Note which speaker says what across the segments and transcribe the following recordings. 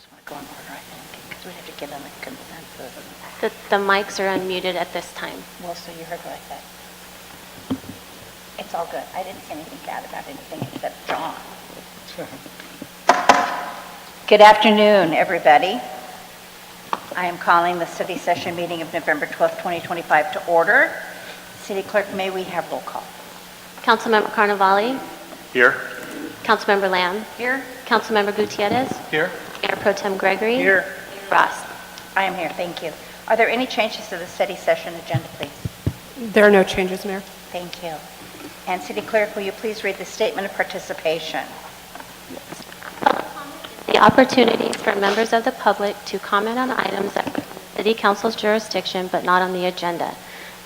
Speaker 1: just want to go in order, I think, because we have to get on the consensus.
Speaker 2: The mics are unmuted at this time.
Speaker 1: Well, so you heard what I said. It's all good. I didn't say anything bad about anything except John. Good afternoon, everybody. I am calling the study session meeting of November 12th, 2025 to order. City Clerk, may we have roll call?
Speaker 2: Councilmember Carnevale,
Speaker 3: Here.
Speaker 2: Councilmember Lamb,
Speaker 1: Here.
Speaker 2: Councilmember Gutierrez,
Speaker 3: Here.
Speaker 2: Mayor Pro Tem Gregory,
Speaker 3: Here.
Speaker 2: Mayor Ross.
Speaker 1: I am here, thank you. Are there any changes to the study session agenda, please?
Speaker 4: There are no changes, Mayor.
Speaker 1: Thank you. And City Clerk, will you please read the statement of participation?
Speaker 2: The opportunity for members of the public to comment on items that are in the City Council's jurisdiction but not on the agenda.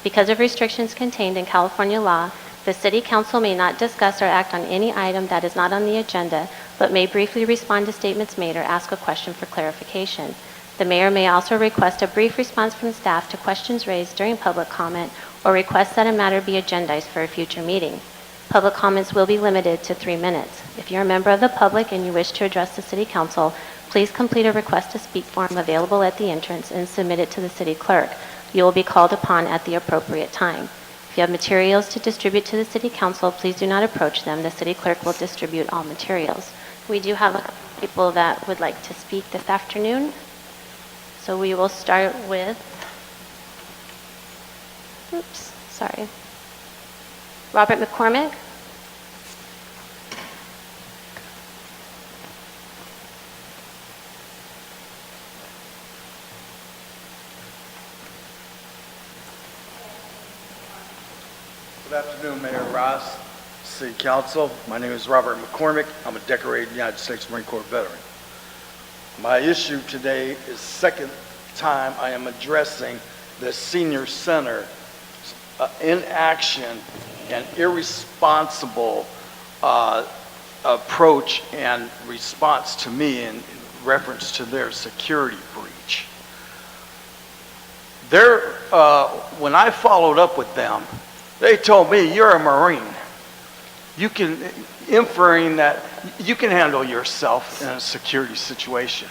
Speaker 2: Because of restrictions contained in California law, the City Council may not discuss or act on any item that is not on the agenda, but may briefly respond to statements made or ask a question for clarification. The mayor may also request a brief response from staff to questions raised during public comment or request that a matter be agendized for a future meeting. Public comments will be limited to 3 minutes. If you're a member of the public and you wish to address the City Council, please complete a request to speak form available at the entrance and submit it to the City Clerk. You will be called upon at the appropriate time. If you have materials to distribute to the City Council, please do not approach them. The City Clerk will distribute all materials. We do have a couple people that would like to speak this afternoon. So we will start with, Robert McCormick.
Speaker 3: Good afternoon, Mayor Ross, City Council. My name is Robert McCormick. I'm a decorated United States Marine Corps veteran. My issue today is second time I am addressing the senior center inaction and irresponsible approach and response to me in reference to their security breach. When I followed up with them, they told me, you're a Marine. You can, inferring that you can handle yourself in a security situation.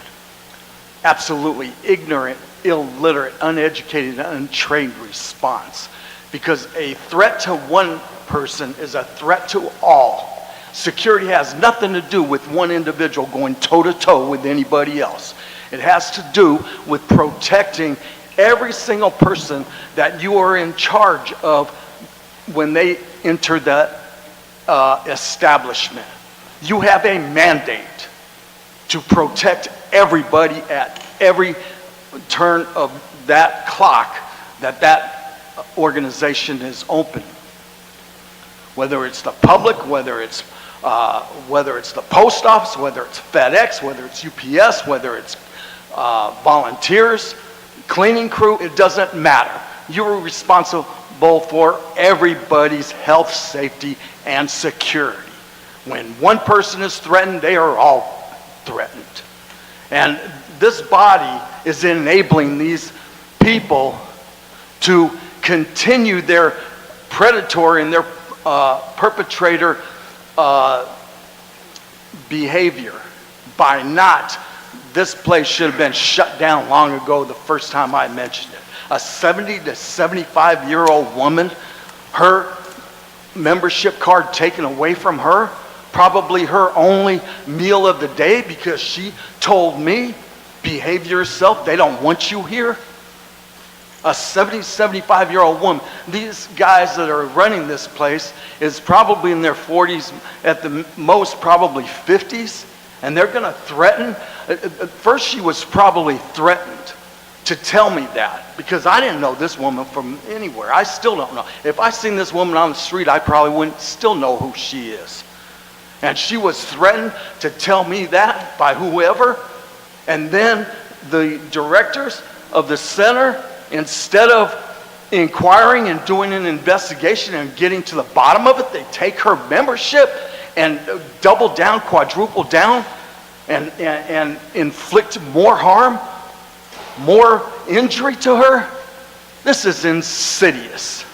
Speaker 3: Absolutely ignorant, illiterate, uneducated, untrained response. Because a threat to one person is a threat to all. Security has nothing to do with one individual going toe-to-toe with anybody else. It has to do with protecting every single person that you are in charge of when they enter the establishment. You have a mandate to protect everybody at every turn of that clock that organization is open. Whether it's the public, whether it's the post office, whether it's FedEx, whether it's UPS, whether it's volunteers, cleaning crew, it doesn't matter. You're responsible for everybody's health, safety, and security. When one person is threatened, they are all threatened. And this body is enabling these people to continue their predatory and their perpetrator behavior by not. This place should have been shut down long ago the first time I mentioned it. A 70 to 75-year-old woman, her membership card taken away from her, probably her only meal of the day because she told me, behave yourself, they don't want you here. A 70, 75-year-old woman. These guys that are running this place is probably in their 40s, at the most probably 50s, and they're going to threaten. At first she was probably threatened to tell me that because I didn't know this woman from anywhere. I still don't know. If I seen this woman on the street, I probably wouldn't still know who she is. And she was threatened to tell me that by whoever. And then the directors of the center, instead of inquiring and doing an investigation and getting to the bottom of it, they take her membership and double down, quadruple down, and inflict more harm, more injury to her. This is insidious.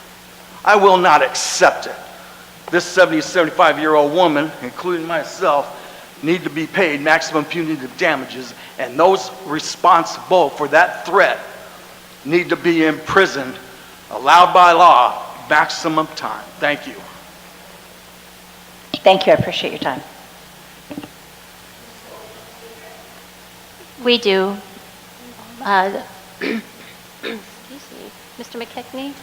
Speaker 3: I will not accept it. This 70, 75-year-old woman, including myself, need to be paid maximum punitive damages, and those responsible for that threat need to be imprisoned, allowed by law, maximum time. Thank you.
Speaker 1: Thank you, I appreciate your time.
Speaker 2: We do. Excuse me. Mr. McKechnie?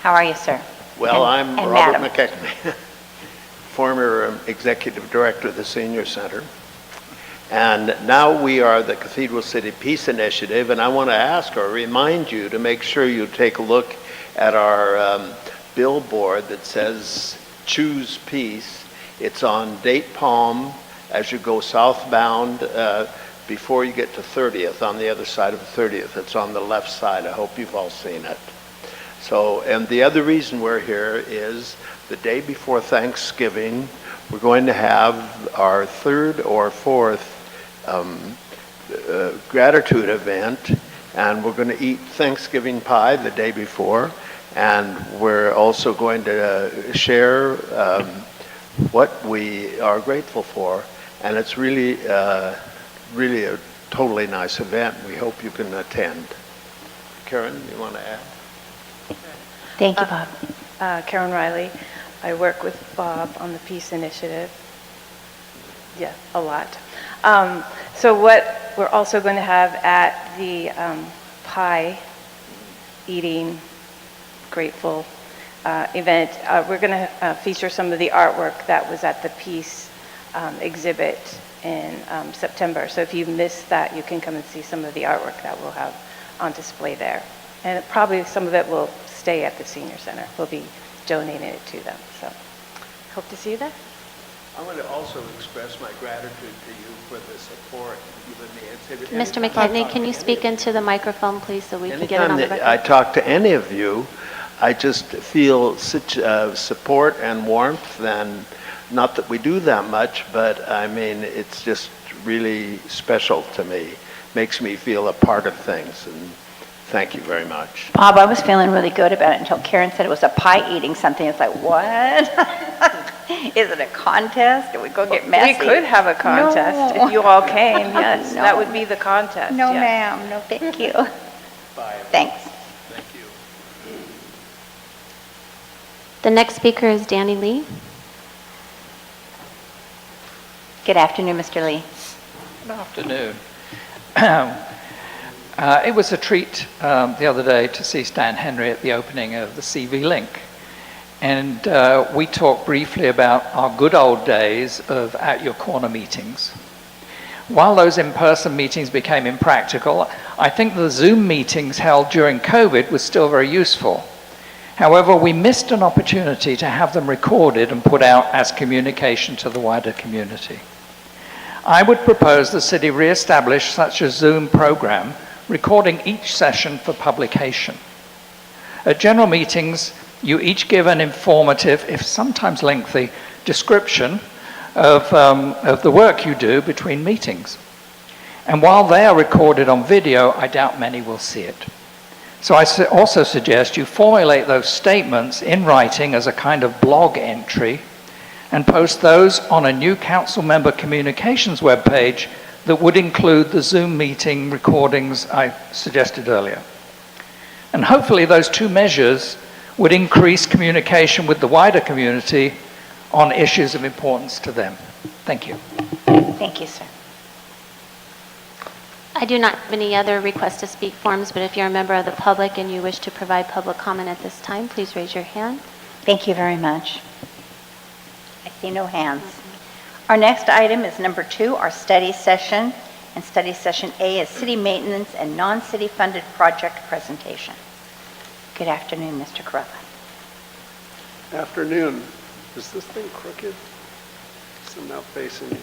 Speaker 1: How are you, sir?
Speaker 5: Well,
Speaker 1: And-
Speaker 5: I'm
Speaker 1: and
Speaker 5: Robert
Speaker 1: madam.
Speaker 5: McKechnie, former executive director of the Senior Center. And now we are the Cathedral City Peace Initiative, and I want to ask or remind you to make sure you take a look at our billboard that says Choose Peace. It's on Date Palm as you go southbound before you get to 30th, on the other side of 30th. It's on the left side. I hope you've all seen it. So, and the other reason we're here is the day before Thanksgiving, we're going to have our third or fourth gratitude event, and we're going to eat Thanksgiving pie the day before, and we're also going to share what we are grateful for, and it's really, really a totally nice event. We hope you can attend. Karen, you want to add?
Speaker 1: Thank you, Bob.
Speaker 6: Karen Riley. I work with Bob on the Peace Initiative. Yeah, a lot. So what we're also going to have at the pie eating grateful event, we're going to feature some of the artwork that was at the Peace exhibit in September. So if you missed that, you can come and see some of the artwork that we'll have on display there. And probably some of it will stay at the Senior Center. We'll be donating it to them. So hope to see you there.
Speaker 5: I want to also express my gratitude to you for the support you've given me.
Speaker 2: Mr. McKechnie, can you speak into the microphone, please, so we can get it on the
Speaker 5: Anytime that I
Speaker 2: record?
Speaker 5: talk to any of you, I just feel such support and warmth, and not that we do that much, but I mean, it's just really special to me. Makes me feel a part of things, and thank you very much.
Speaker 1: Bob, I was feeling really good about it until Karen said it was a pie eating something. It's like, what? Is it a contest? Did we go get messy?
Speaker 6: We could have a contest
Speaker 1: No.
Speaker 6: if you all came, yes.
Speaker 1: No.
Speaker 6: That would be the contest.
Speaker 1: No,
Speaker 6: yes.
Speaker 1: ma'am, no, thank you.
Speaker 5: Bye.
Speaker 1: Thanks.
Speaker 5: Thank you.
Speaker 2: The next speaker is Danny Lee.
Speaker 1: Good afternoon, Mr. Lee.
Speaker 7: Good afternoon. It was a treat the other day to see Stan Henry at the opening of the CV Link. And we talked briefly about our good old days of At Your Corner meetings. While those in-person meetings became impractical, I think the Zoom meetings held during COVID was still very useful. However, we missed an opportunity to have them recorded and put out as communication to the wider community. I would propose the city re-establish such a Zoom program, recording each session for publication. At general meetings, you each give an informative, if sometimes lengthy, description of the work you do between meetings. And while they are recorded on video, I doubt many will see it. So I also suggest you formulate those statements in writing as a kind of blog entry and post those on a new council member communications webpage that would include the Zoom meeting recordings I suggested earlier. And hopefully those two measures would increase communication with the wider community on issues of importance to them. Thank you.
Speaker 1: Thank you, sir.
Speaker 2: I do not have any other request to speak forms, but if you're a member of the public and you wish to provide public comment at this time, please raise your hand.
Speaker 1: Thank you very much. I see no hands. Our next item is number 2, our study session. And study session A is city maintenance and non-city funded project presentation. Good afternoon, Mr. Carruthers.
Speaker 8: Afternoon. Is this thing crooked? I'm not facing you.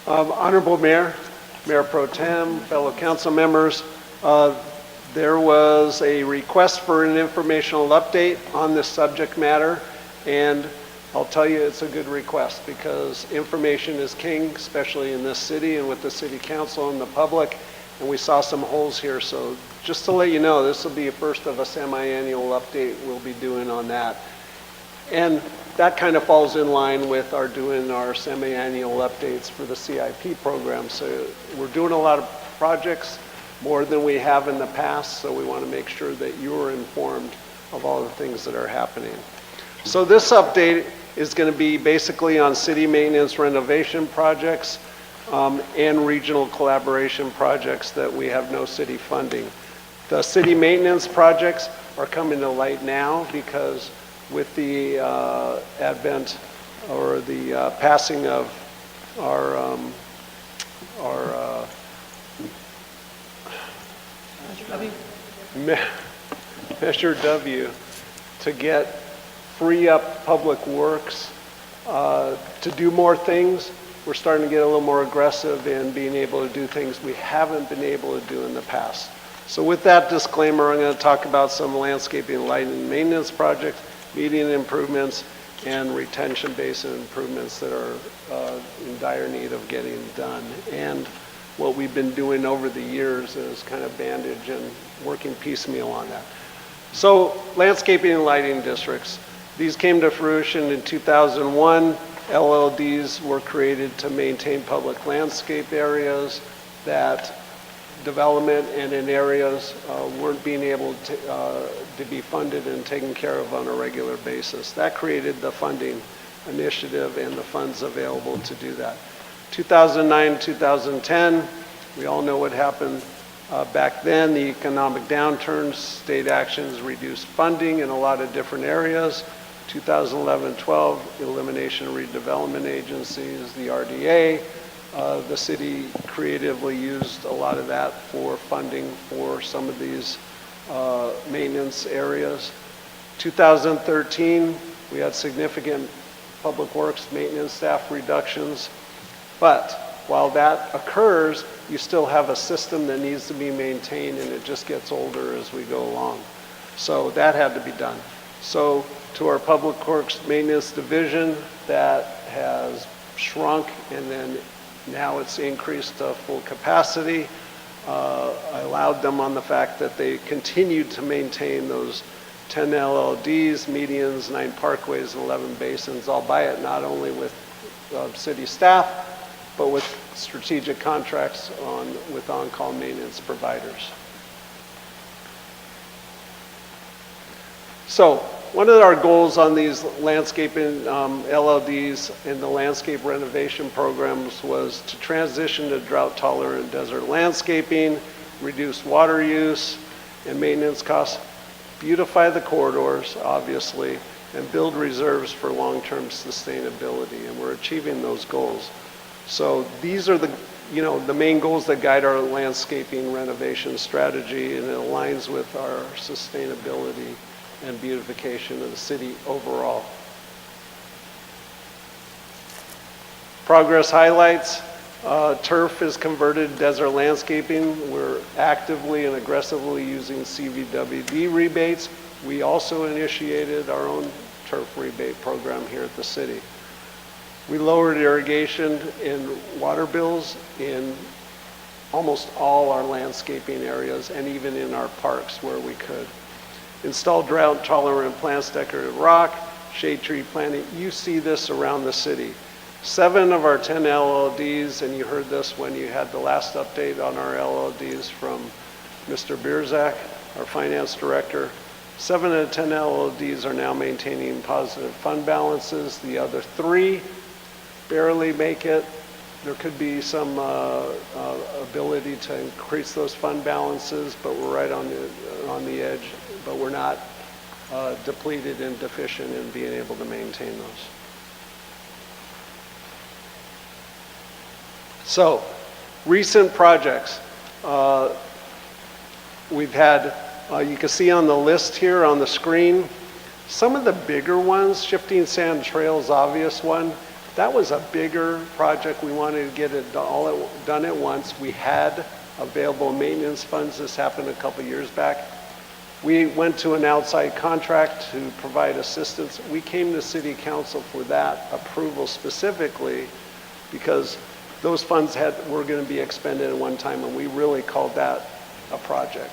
Speaker 8: Honorable Mayor, Mayor Pro Tem, fellow council members, there was a request for an informational update on this subject matter, and I'll tell you it's a good request because information is king, especially in this city and with the city council and the public, and we saw some holes here, so just to let you know, this will be a first of a semi-annual update we'll be doing on that. And that kind of falls in line with our doing our semi-annual updates for the CIP program. So we're doing a lot of projects, more than we have in the past, so we want to make sure that you're informed of all the things that are happening. So this update is going to be basically on city maintenance renovation projects and regional collaboration projects that we have no city funding. The city maintenance projects are coming to light now because with the advent or the passing of our Measure W to get free up public works to do more things. We're starting to get a little more aggressive in being able to do things we haven't been able to do in the past. So with that disclaimer, I'm going to talk about some landscaping, lighting, and maintenance projects, median improvements, and retention basin improvements that are in dire need of getting done. And what we've been doing over the years is kind of bandage and working piecemeal on that. So landscaping and lighting districts. These came to fruition in 2001. LLDs were created to maintain public landscape areas that development and in areas weren't being able to be funded and taken care of on a regular basis. That created the funding initiative and the funds available to do that. 2009, 2010, we all know what happened back then. The economic downturn, state actions reduced funding in a lot of different areas. 2011-12, elimination of redevelopment agencies, the RDA. The city creatively used a lot of that for funding for some of these maintenance areas. 2013, we had significant public works maintenance staff reductions. But while that occurs, you still have a system that needs to be maintained, and it just gets older as we go along. So that had to be done. So to our Public Works Maintenance Division, that has shrunk, and then now it's increased to full capacity. I allowed them on the fact that they continued to maintain those 10 LLDs, medians, 9 parkways, and 11 basins, albeit not only with city staff, but with strategic contracts with on-call maintenance providers. So one of our goals on these landscaping LLDs and the landscape renovation programs was to transition to drought-tolerant desert landscaping, reduce water use and maintenance costs, beautify the corridors, obviously, and build reserves for long-term sustainability, and we're achieving those goals. So these are the main goals that guide our landscaping renovation strategy, and it aligns with our sustainability and beautification of the city overall. Progress highlights. Turf is converted to desert landscaping. We're actively and aggressively using CVWD rebates. We also initiated our own turf rebate program here at the city. We lowered irrigation and water bills in almost all our landscaping areas and even in our parks where we could. Installed drought-tolerant plants, decorative rock, shade tree planting. You see this around the city. 7 of our 10 LLDs, and you heard this when you had the last update on our LLDs from Mr. Bierzak, our finance director. 7 of the 10 LLDs are now maintaining positive fund balances. The other 3 barely make it. There could be some ability to increase those fund balances, but we're right on the edge. But we're not depleted and deficient in being able to maintain those. So, recent projects. We've had, you can see on the list here on the screen, some of the bigger ones. Shifting Sand Trail's obvious one. That was a bigger project. We wanted to get it all done at once. We had available maintenance funds. This happened a couple years back. We went to an outside contract to provide assistance. We came to City Council for that approval specifically because those funds were going to be expended at one time, and we really called that a project.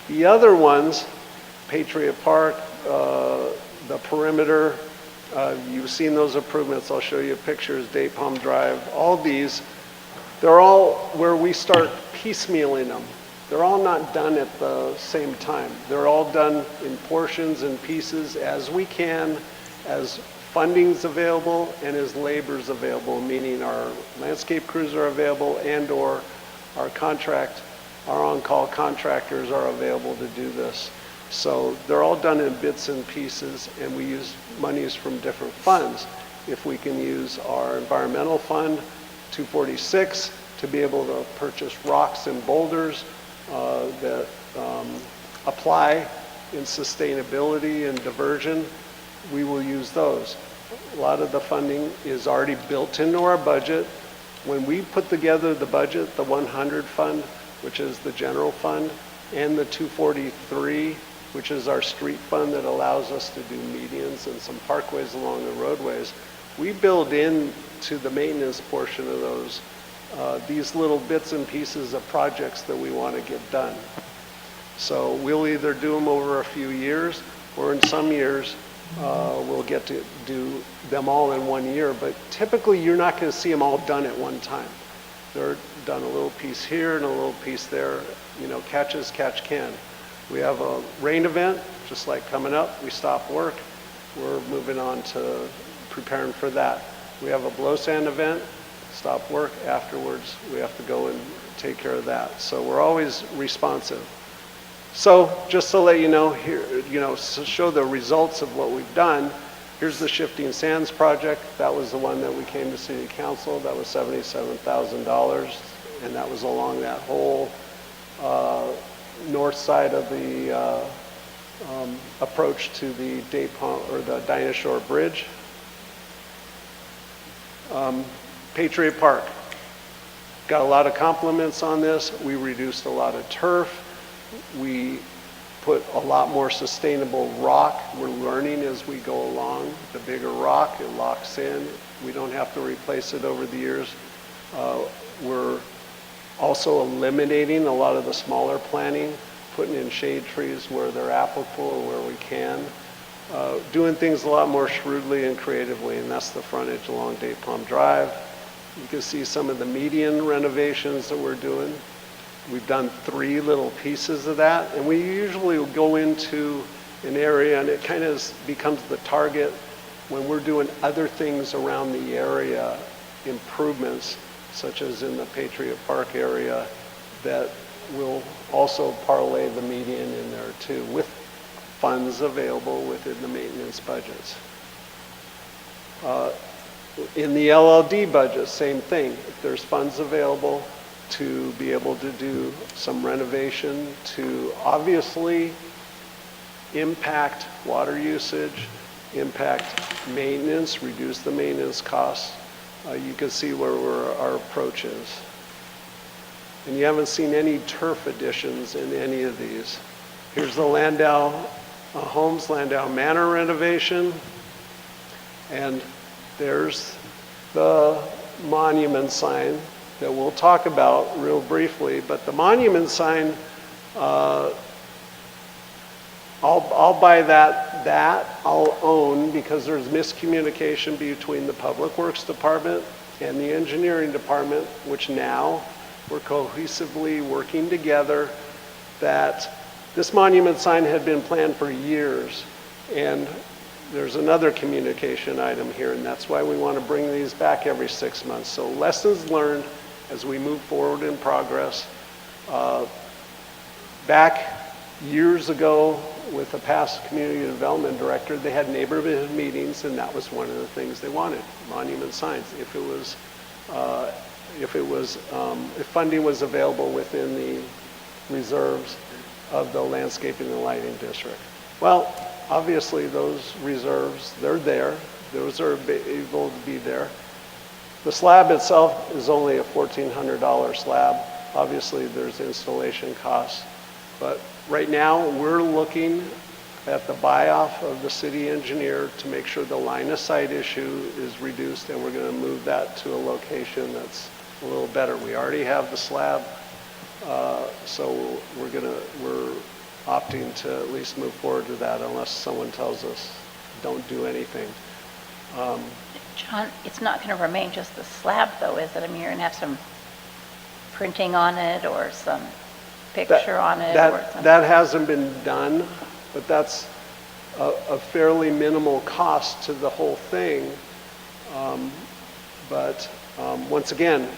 Speaker 8: The other ones, Patriot Park, the perimeter, you've seen those improvements. I'll show you pictures, Date Palm Drive, all these. They're all where we start piecemealing them. They're all not done at the same time. They're all done in portions and pieces as we can, as funding's available and as labor's available, meaning our landscape crews are available and/or our on-call contractors are available to do this. So they're all done in bits and pieces, and we use monies from different funds. If we can use our environmental fund, 246, to be able to purchase rocks and boulders that apply in sustainability and diversion, we will use those. A lot of the funding is already built into our budget. When we put together the budget, the 100 fund, which is the general fund, and the 243, which is our street fund that allows us to do medians and some parkways along the roadways, we build in to the maintenance portion of those these little bits and pieces of projects that we want to get done. So we'll either do them over a few years, or in some years we'll get to do them all in 1 year, but typically you're not going to see them all done at one time. They're done a little piece here and a little piece there, you know, catch as catch can. We have a rain event, just like coming up, we stop work, we're moving on to preparing for that. We have a blow sand event, stop work, afterwards we have to go and take care of that. So we're always responsive. So just to let you know here, you know, to show the results of what we've done, here's the Shifting Sands project. That was the one that we came to City Council. That was $77,000, and that was along that whole north side of the approach to the Date Palm, or the Dinah Shore Bridge. Patriot Park. Got a lot of compliments on this. We reduced a lot of turf. We put a lot more sustainable rock. We're learning as we go along. The bigger rock, it locks in. We don't have to replace it over the years. We're also eliminating a lot of the smaller planting, putting in shade trees where they're applicable or where we can. Doing things a lot more shrewdly and creatively, and that's the frontage along Date Palm Drive. You can see some of the median renovations that we're doing. We've done 3 little pieces of that, and we usually will go into an area and it kind of becomes the target when we're doing other things around the area, improvements, such as in the Patriot Park area, that will also parlay the median in there too, with funds available within the maintenance budgets. In the LLD budget, same thing. If there's funds available to be able to do some renovation to obviously impact water usage, impact maintenance, reduce the maintenance costs, you can see where our approach is. And you haven't seen any turf additions in any of these. Here's the Landau Homes, Landau Manor renovation. And there's the monument sign that we'll talk about real briefly. But the monument sign, I'll buy that I'll own, because there's miscommunication between the Public Works Department and the Engineering Department, which now we're cohesively working together, that this monument sign had been planned for years. And there's another communication item here, and that's why we want to bring these back every 6 months. So lessons learned as we move forward in progress. Back years ago with the past community development director, they had neighborhood meetings, and that was one of the things they wanted, monument signs. If funding was available within the reserves of the landscaping and lighting district. Well, obviously those reserves, they're there. Those are able to be there. The slab itself is only a $1,400 slab. Obviously there's installation costs, but right now we're looking at the buy-off of the city engineer to make sure the line of sight issue is reduced, and we're going to move that to a location that's a little better. We already have the slab, so we're opting to at least move forward with that unless someone tells us, don't do anything.
Speaker 1: John, it's not going to remain just the slab, though, is it? I mean, you're going to have some printing on it or some picture on it or something.
Speaker 8: That hasn't been done, but that's a fairly minimal cost to the whole thing. But once again,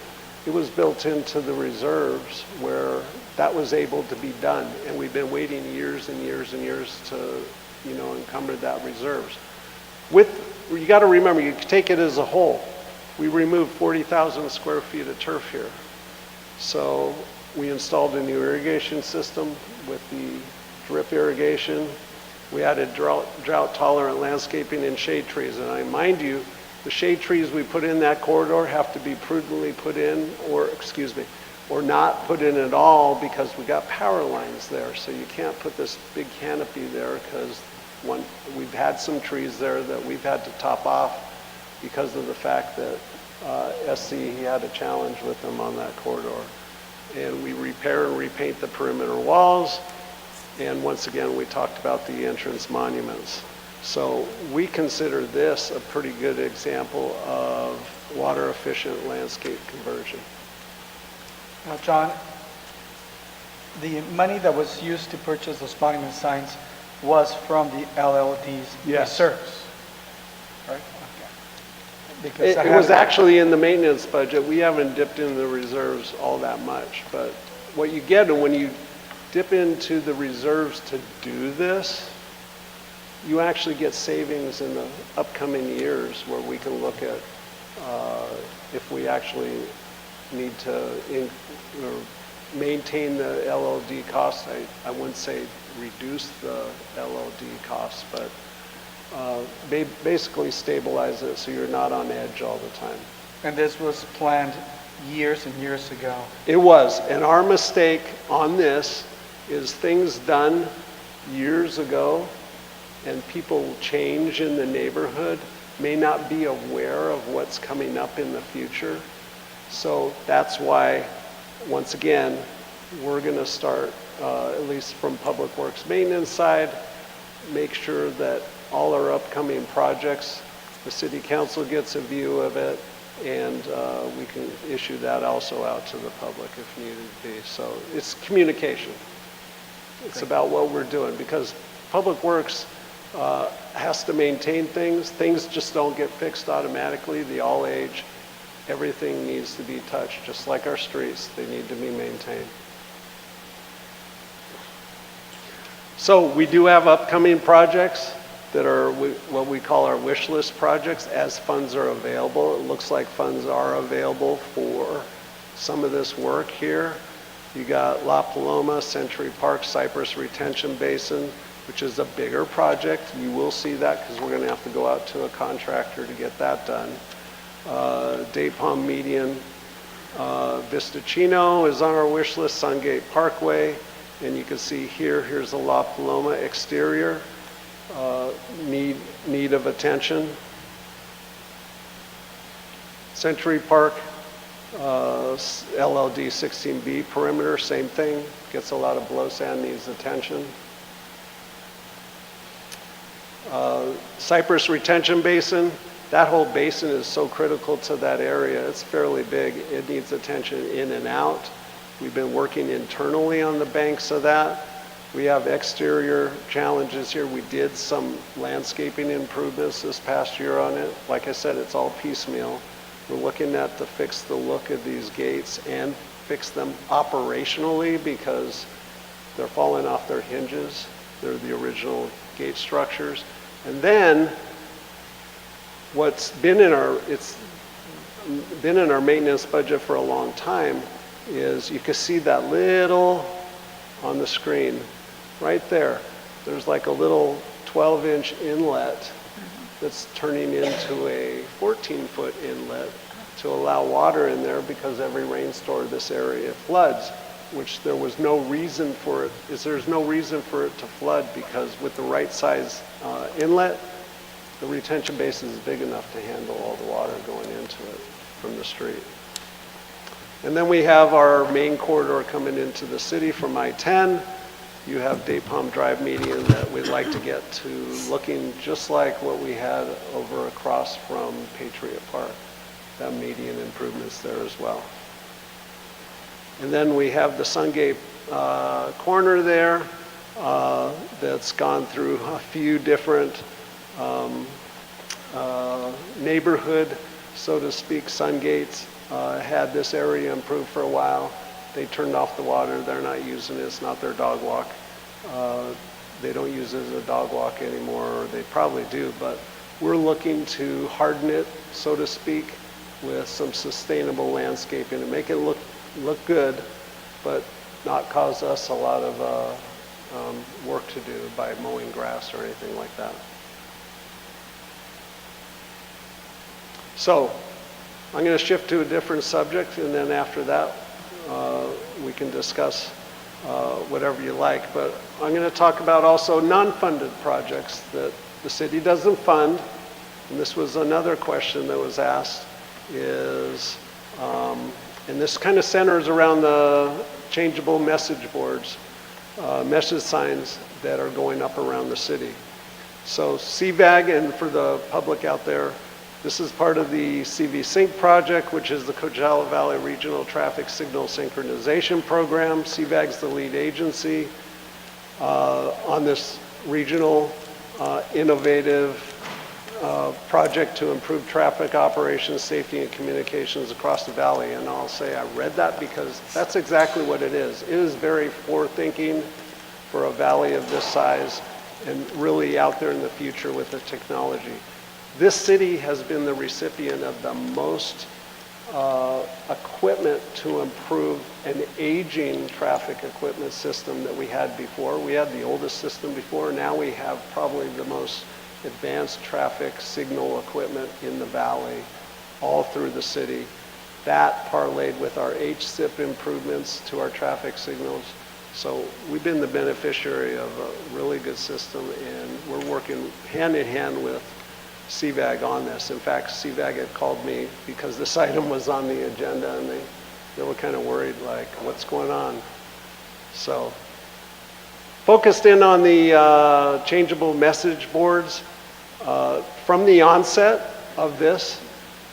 Speaker 8: it was built into the reserves where that was able to be done. And we've been waiting years and years and years to, encumber that reserves. You got to remember, you take it as a whole. We removed 40,000 square feet of turf here. So we installed a new irrigation system with the drip irrigation. We added drought-tolerant landscaping and shade trees. And I mind you, the shade trees we put in that corridor have to be prudently put in, or not put in at all because we got power lines there. So you can't put this big canopy there because we've had some trees there that we've had to top off because of the fact that SC had a challenge with them on that corridor. And we repair and repaint the perimeter walls. And once again, we talked about the entrance monuments. So we consider this a pretty good example of water efficient landscape conversion.
Speaker 9: John, the money that was used to purchase those monument signs was from the LLD's
Speaker 8: Yes.
Speaker 9: reserves, right? Okay. Because
Speaker 8: It was actually in the maintenance budget. We haven't dipped into the reserves all that much, but what you get when you dip into the reserves to do this, you actually get savings in the upcoming years where we can look at if we actually need to maintain the LLD costs. I wouldn't say reduce the LLD costs, but basically stabilize it so you're not on edge all the time.
Speaker 9: And this was planned years and years ago.
Speaker 8: It was, and our mistake on this is things done years ago and people change in the neighborhood may not be aware of what's coming up in the future. So that's why, once again, we're going to start, at least from Public Works maintenance side, make sure that all our upcoming projects, the city council gets a view of it, and we can issue that also out to the public if needed be. So it's communication. It's about what we're doing, because Public Works has to maintain things. Things just don't get fixed automatically. They all age. Everything needs to be touched, just like our streets. They need to be maintained. So we do have upcoming projects that are what we call our wish list projects as funds are available. It looks like funds are available for some of this work here. You got La Paloma, Century Park, Cypress Retention Basin, which is a bigger project. You will see that because we're going to have to go out to a contractor to get that done. Day Palm Median, Vista Chino is on our wish list, Sungate Parkway, and you can see here's the La Paloma exterior, need of attention. Century Park, LLD 16B perimeter, same thing, gets a lot of blow sand, needs attention. Cypress Retention Basin, that whole basin is so critical to that area. It's fairly big. It needs attention in and out. We've been working internally on the banks of that. We have exterior challenges here. We did some landscaping improvements this past year on it. Like I said, it's all piecemeal. We're looking at to fix the look of these gates and fix them operationally because they're falling off their hinges. They're the original gate structures. And then what's been in our maintenance budget for a long time is you can see that little on the screen right there. There's like a little 12-inch inlet that's turning into a 14-foot inlet to allow water in there because every rainstorm this area floods, which there was no reason for it. There's no reason for it to flood because with the right size inlet, the retention basin is big enough to handle all the water going into it from the street. And then we have our main corridor coming into the city from I-10. you have Day Palm Drive median that we'd like to get to looking just like what we had over across from Patriot Park. That median improvements there as well. And then we have the Sungate corner there that's gone through a few different neighborhood, so to speak. Sungates had this area improved for a while. They turned off the water. They're not using it. It's not their dog walk. They don't use it as a dog walk anymore, or they probably do, but we're looking to harden it, so to speak, with some sustainable landscaping and make it look good, but not cause us a lot of work to do by mowing grass or anything like that. So I'm going to shift to a different subject, and then after that we can discuss whatever you like. But I'm going to talk about also non-funded projects that the city doesn't fund. And this was another question that was asked, is, and this kind of centers around the changeable message boards, message signs that are going up around the city. So CVAG, and for the public out there, this is part of the CV Sync project, which is the Coachella Valley Regional Traffic Signal Synchronization Program. CVAG's the lead agency on this regional innovative project to improve traffic operations, safety, and communications across the valley. And I'll say I read that because that's exactly what it is. It is very forward-thinking for a valley of this size and really out there in the future with the technology. This city has been the recipient of the most equipment to improve an aging traffic equipment system that we had before. We had the oldest system before. Now we have probably the most advanced traffic signal equipment in the valley, all through the city. That parlayed with our HSIP improvements to our traffic signals. So we've been the beneficiary of a really good system, and we're working hand in hand with CVAG on this. In fact, CVAG had called me because this item was on the agenda, and they were kind of worried, like, what's going on? So focused in on the changeable message boards. From the onset of this,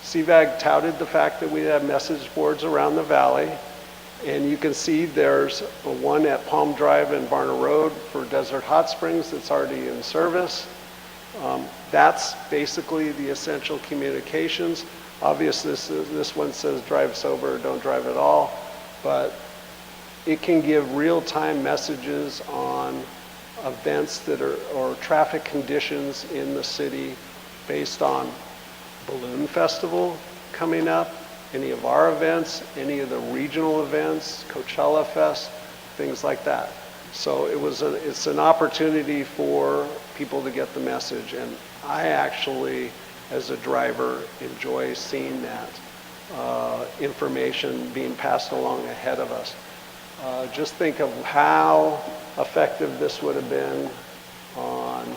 Speaker 8: CVAG touted the fact that we have message boards around the valley, and you can see there's one at Palm Drive and Varner Road for Desert Hot Springs that's already in service. That's basically the essential communications. Obviously, this one says drive sober, don't drive at all, but it can give real-time messages on events that are, or traffic conditions in the city based on Balloon Festival coming up, any of our events, any of the regional events, Coachella Fest, things like that. So it's an opportunity for people to get the message, and I actually, as a driver, enjoy seeing that information being passed along ahead of us. Just think of how effective this would have been on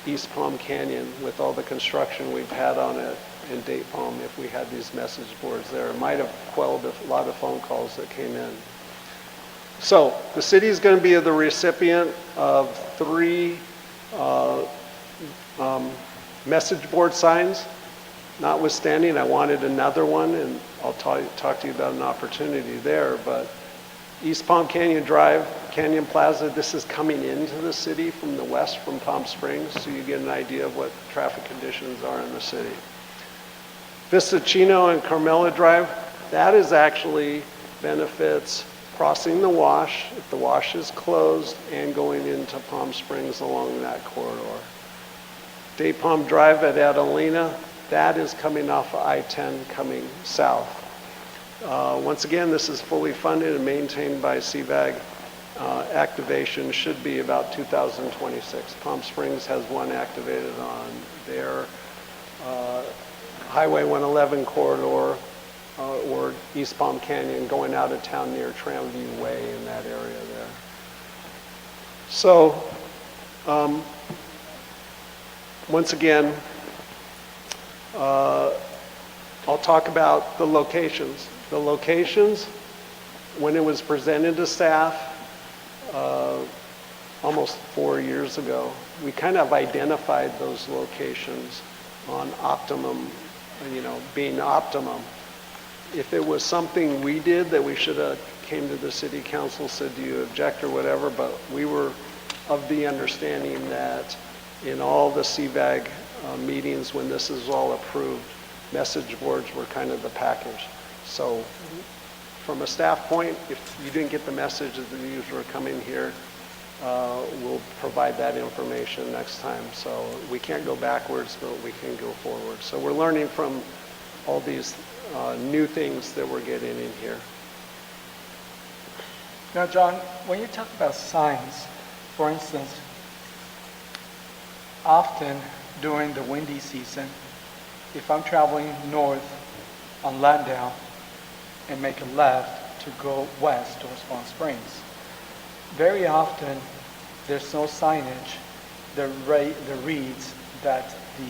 Speaker 8: East Palm Canyon with all the construction we've had on it in Date Palm if we had these message boards there. It might have quelled a lot of phone calls that came in. So the city is going to be the recipient of 3 message board signs. Notwithstanding, I wanted another one, and I'll talk to you about an opportunity there. But East Palm Canyon Drive, Canyon Plaza, this is coming into the city from the west from Palm Springs, so you get an idea of what traffic conditions are in the city. Vista Chino and Carmela Drive, that is actually benefits crossing the wash, if the wash is closed, and going into Palm Springs along that corridor. Day Palm Drive at Adelina, that is coming off of I-10 coming south. Once again, this is fully funded and maintained by CVAG. Activation should be about 2026. Palm Springs has one activated on their Highway 111 corridor, or East Palm Canyon going out of town near Tramview Way in that area there. So, once again, I'll talk about the locations. The locations, when it was presented to staff, almost 4 years ago, we kind of identified those locations on optimum, being optimum. If it was something we did that we should have came to the city council, said, do you object or whatever, but we were of the understanding that in all the CVAG meetings, when this is all approved, message boards were kind of the package. So from a staff point, if you didn't get the message that these were coming here, we'll provide that information next time. So we can't go backwards, but we can go forward. So we're learning from all these new things that we're getting in here.
Speaker 9: Now, John, when you talk about signs, for instance, often during the windy season, if I'm traveling north on Landau and make a left to go west towards Palm Springs, very often there's no signage that reads that the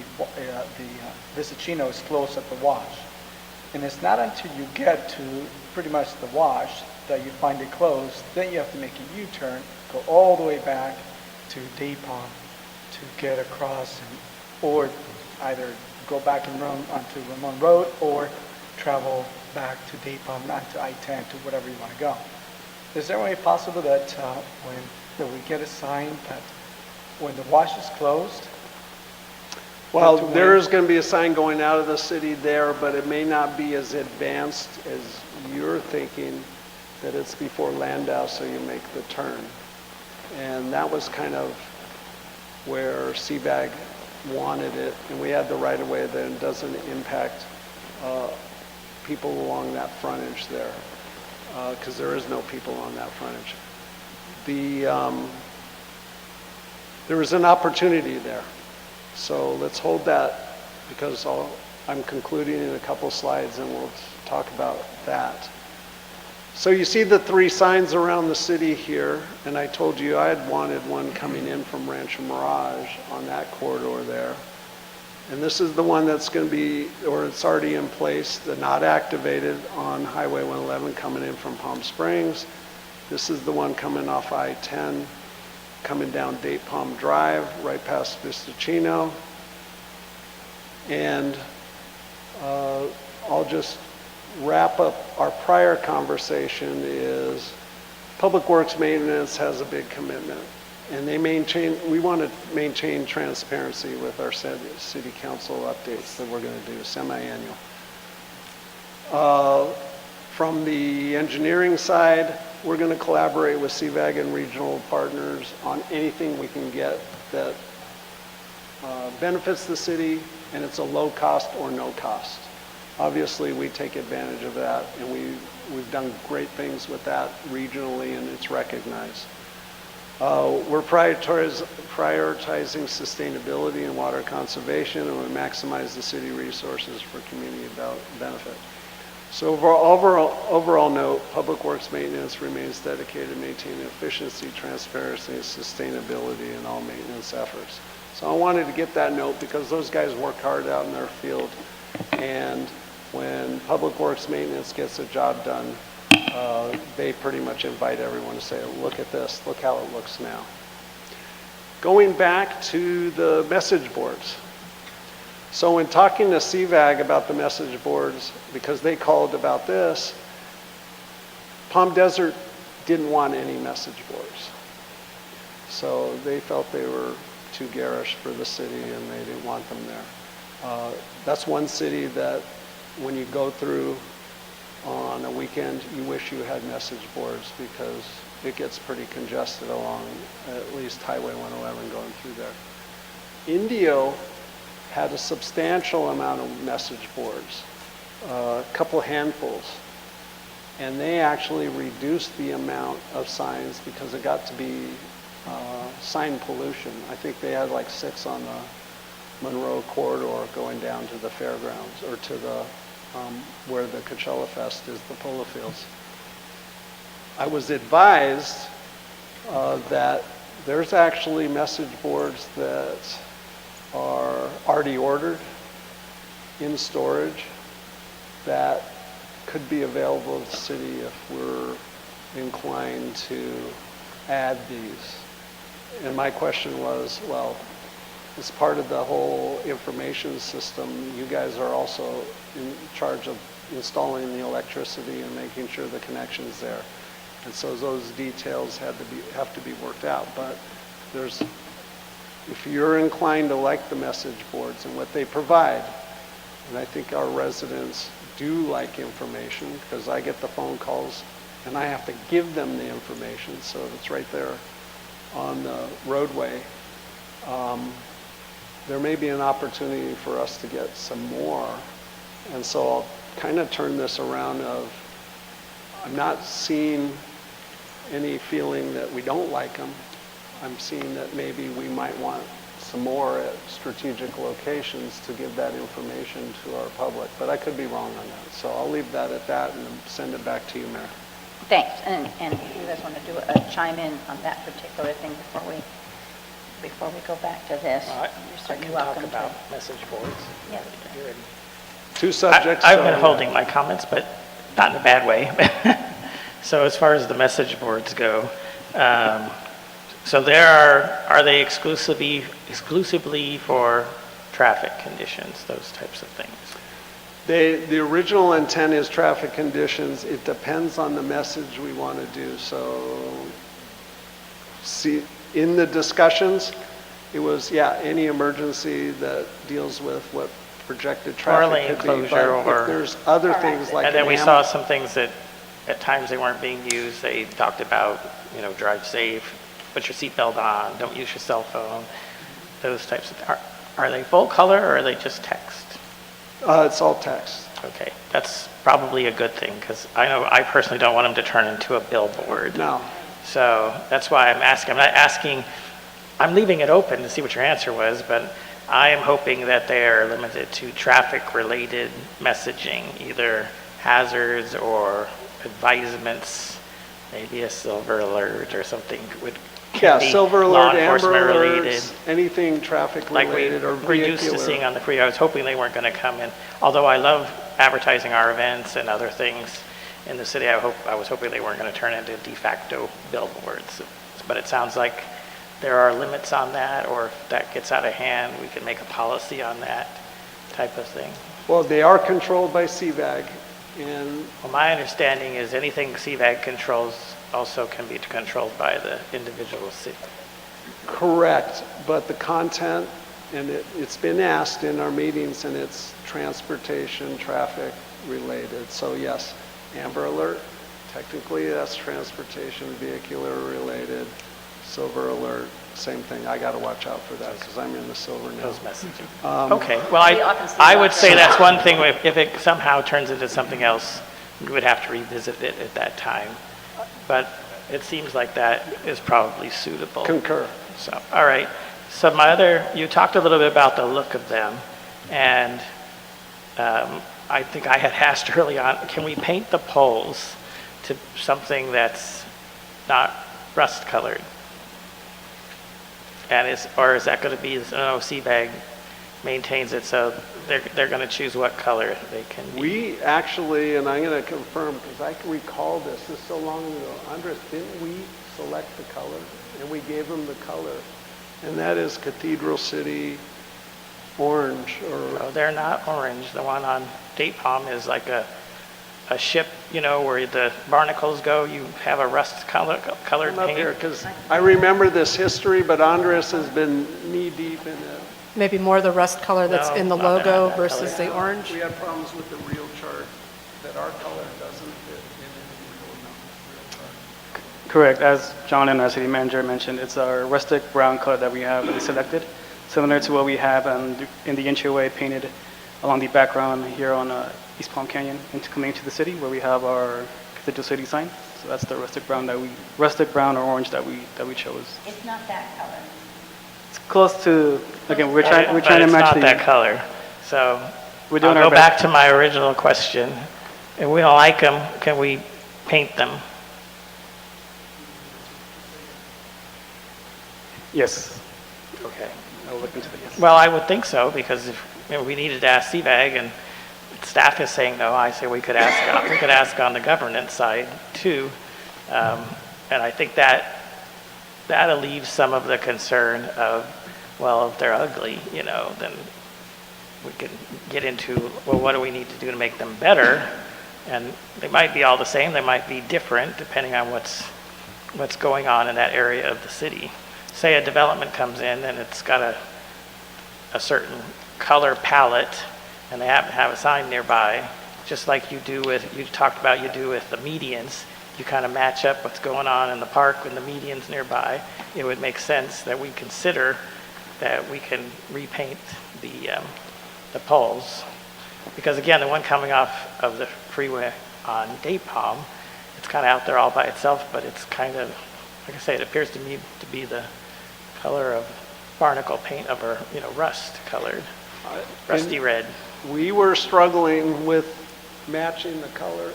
Speaker 9: Visicino is closed at the wash. And it's not until you get to pretty much the wash that you find it closed, then you have to make a U-turn, go all the way back to Dapon to get across, or either go back and run onto Ramon Road or travel back to Dapon, onto I-10, to whatever you want to go. Is there any way possible that that we get a sign that when the wash is closed?
Speaker 8: Well, there is going to be a sign going out of the city there, but it may not be as advanced as you're thinking, that it's before Landau, so you make the turn. And that was kind of where CVAG wanted it, and we had the right of way that it doesn't impact people along that frontage there, because there is no people on that frontage. There was an opportunity there. So let's hold that, because I'm concluding in a couple slides and we'll talk about that. So you see the 3 signs around the city here, and I told you I had wanted one coming in from Rancho Mirage on that corridor there. And this is the one that's going to be, or it's already in place, the not activated on Highway 111 coming in from Palm Springs. This is the one coming off I-10, coming down Date Palm Drive, right past Visicino. And I'll just wrap up our prior conversation is Public Works Maintenance has a big commitment, and we want to maintain transparency with our city council updates that we're going to do semi-annual. From the engineering side, we're going to collaborate with CVAG and regional partners on anything we can get that benefits the city, and it's a low cost or no cost. Obviously, we take advantage of that, and we've done great things with that regionally, and it's recognized. We're prioritizing sustainability and water conservation, and we maximize the city resources for community benefit. So overall note, Public Works Maintenance remains dedicated to maintaining efficiency, transparency, and sustainability in all maintenance efforts. So I wanted to get that note because those guys work hard out in their field, and when Public Works Maintenance gets a job done, they pretty much invite everyone to say, look at this, look how it looks now. Going back to the message boards. So when talking to CVAG about the message boards, because they called about this, Palm Desert didn't want any message boards. So they felt they were too garish for the city and they didn't want them there. That's one city that when you go through on a weekend, you wish you had message boards because it gets pretty congested along at least Highway 111 going through there. Indio had a substantial amount of message boards, a couple handfuls, and they actually reduced the amount of signs because it got to be sign pollution. I think they had like 6 on the Monroe corridor going down to the fairgrounds, or to the where the Coachella Fest is, the polo fields. I was advised that there's actually message boards that are already ordered in storage that could be available to the city if we're inclined to add these. And my question was, well, as part of the whole information system, you guys are also in charge of installing the electricity and making sure the connection's there. And so those details have to be worked out. But if you're inclined to like the message boards and what they provide, and I think our residents do like information, because I get the phone calls and I have to give them the information, so it's right there on the roadway. There may be an opportunity for us to get some more. And so I'll kind of turn this around of, I'm not seeing any feeling that we don't like them. I'm seeing that maybe we might want some more at strategic locations to give that information to our public, but I could be wrong on that. So I'll leave that at that and send it back to you, Mayor.
Speaker 1: Thanks. And if you guys want to do a chime in on that particular thing before we go back to this,
Speaker 10: I
Speaker 1: you're certainly
Speaker 10: can
Speaker 1: welcome
Speaker 10: talk
Speaker 1: to.
Speaker 10: about message boards.
Speaker 1: Yeah.
Speaker 10: You're ready.
Speaker 8: Two subjects.
Speaker 10: I've
Speaker 8: so-
Speaker 10: been holding my comments, but not in a bad way. So as far as the message boards go, so are they exclusively for traffic conditions, those types of things?
Speaker 8: The original intent is traffic conditions. It depends on the message we want to do. So, see, in the discussions, it was, any emergency that deals with what projected traffic
Speaker 10: lane
Speaker 8: could be.
Speaker 10: closure
Speaker 8: But
Speaker 10: or-
Speaker 8: if there's other things like
Speaker 10: And then
Speaker 8: an
Speaker 10: we
Speaker 8: am-
Speaker 10: saw some things that at times they weren't being used. They talked about, drive safe, put your seatbelt on, don't use your cell phone, those types of, are they full color or are they just text?
Speaker 8: It's all text.
Speaker 10: Okay, that's probably a good thing, because I know I personally don't want them to turn into a billboard.
Speaker 8: No.
Speaker 10: So that's why I'm asking. I'm not asking, I'm leaving it open to see what your answer was, but I am hoping that they are limited to traffic-related messaging, either hazards or advisements, maybe a silver alert or something can be
Speaker 8: silver
Speaker 10: law
Speaker 8: alert, amber
Speaker 10: enforcement related.
Speaker 8: alerts, anything traffic
Speaker 10: Like
Speaker 8: related or
Speaker 10: we're used to
Speaker 8: vehicular.
Speaker 10: seeing on the freeway. I was hoping they weren't going to come in. Although I love advertising our events and other things in the city, I was hoping they weren't going to turn into de facto billboards. But it sounds like there are limits on that, or if that gets out of hand, we can make a policy on that type of thing.
Speaker 8: Well, they are controlled by CVAG, and
Speaker 10: Well, my understanding is anything CVAG controls also can be controlled by the individual city.
Speaker 8: correct, but the content, and it's been asked in our meetings, and it's transportation, traffic related. So yes, amber alert, technically that's transportation, vehicular related. Silver alert, same thing. I got to watch out for that because I'm in the silver now.
Speaker 10: Those messaging. Okay, well,
Speaker 1: We often see
Speaker 10: I would
Speaker 1: lots
Speaker 10: say
Speaker 1: of-
Speaker 10: that's one thing, if it somehow turns into something else, we would have to revisit it at that time. But it seems like that is probably suitable.
Speaker 8: Concur.
Speaker 10: So, all right. So you talked a little bit about the look of them, and I think I had asked early on, can we paint the poles to something that's not rust colored? And or is that going to be, CVAG maintains it, so they're going to choose what color they can be?
Speaker 8: We actually, and I'm going to confirm because I can recall this so long ago. Andres, didn't we select the color? And we gave them the color. And that is Cathedral City orange
Speaker 10: No,
Speaker 8: or,
Speaker 10: they're not orange. The one on Date Palm is like a ship, where the barnacles go. You have a colored
Speaker 8: I'm up here
Speaker 10: paint.
Speaker 8: because I remember this history, but Andres has been knee deep in it.
Speaker 4: Maybe more the rust color that's
Speaker 10: No,
Speaker 4: in the
Speaker 10: not that-
Speaker 4: logo
Speaker 10: that
Speaker 4: versus
Speaker 10: color.
Speaker 4: the orange.
Speaker 8: We had problems with the real chart, that our color doesn't fit in the real chart.
Speaker 11: Correct. As John and our city manager mentioned, it's our rustic brown color that we have selected, similar to what we have in the entryway painted along the background here on East Palm Canyon coming into the city, where we have our Cathedral City sign. So that's the rustic brown or orange that we chose.
Speaker 1: It's not that color.
Speaker 11: It's close to, again, we're
Speaker 10: But
Speaker 11: trying to
Speaker 10: it's
Speaker 11: match
Speaker 10: not that color. So
Speaker 11: We're doing
Speaker 10: I'll
Speaker 11: our
Speaker 10: go
Speaker 11: best.
Speaker 10: back to my original question. If we don't like them, can we paint them?
Speaker 11: Yes.
Speaker 10: Okay.
Speaker 11: I'll look into this.
Speaker 10: Well, I would think so, because if we needed to ask CVAG and staff is saying no, I say we could ask on the governance side too. And I think that that alleviates some of the concern of, well, if they're ugly, you know, then we can get into, well, what do we need to do to make them better? And they might be all the same, they might be different depending on what's going on in that area of the city. Say a development comes in and it's got a certain color palette and they happen to have a sign nearby, just like you do with the medians. You kind of match up what's going on in the park with the medians nearby. It would make sense that we consider that we can repaint the poles. Because again, the one coming off of the freeway on Daypalm, it's kind of out there all by itself, but it's kind of, like I say, it appears to me to be the color of barnacle paint over, rust colored, rusty red.
Speaker 8: We were struggling with matching the color,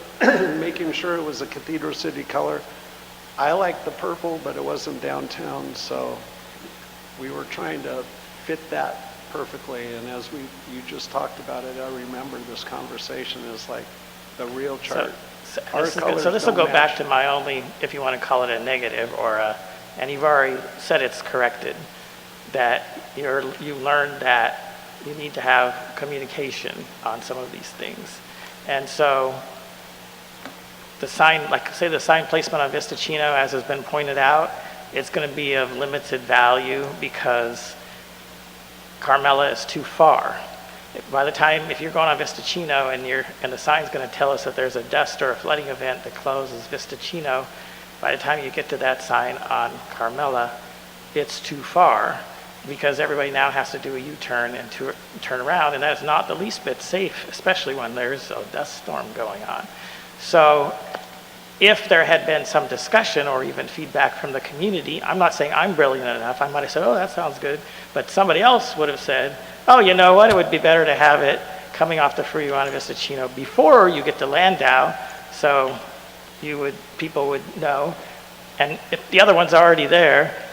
Speaker 8: making sure it was a Cathedral City color. I liked the purple, but it wasn't downtown, so we were trying to fit that perfectly. And as you just talked about it, I remember this conversation is like the real chart.
Speaker 10: So this will go back to my only, if you want to call it a negative and you've already said it's corrected, that you learned that you need to have communication on some of these things. And so the sign, like say the sign placement on Vista Chino, as has been pointed out, it's going to be of limited value because Carmela is too far. By the time, if you're going on Vista Chino and the sign's going to tell us that there's a dust or a flooding event that closes Vista Chino, by the time you get to that sign on Carmela, it's too far because everybody now has to do a U-turn and turn around, and that is not the least bit safe, especially when there's a dust storm going on. So if there had been some discussion or even feedback from the community, I'm not saying I'm brilliant enough, I might have said, oh, that sounds good, but somebody else would have said, oh, you know what, it would be better to have it coming off the freeway on Vista Chino before you get to Landau, so people would know. And if the other one's already there,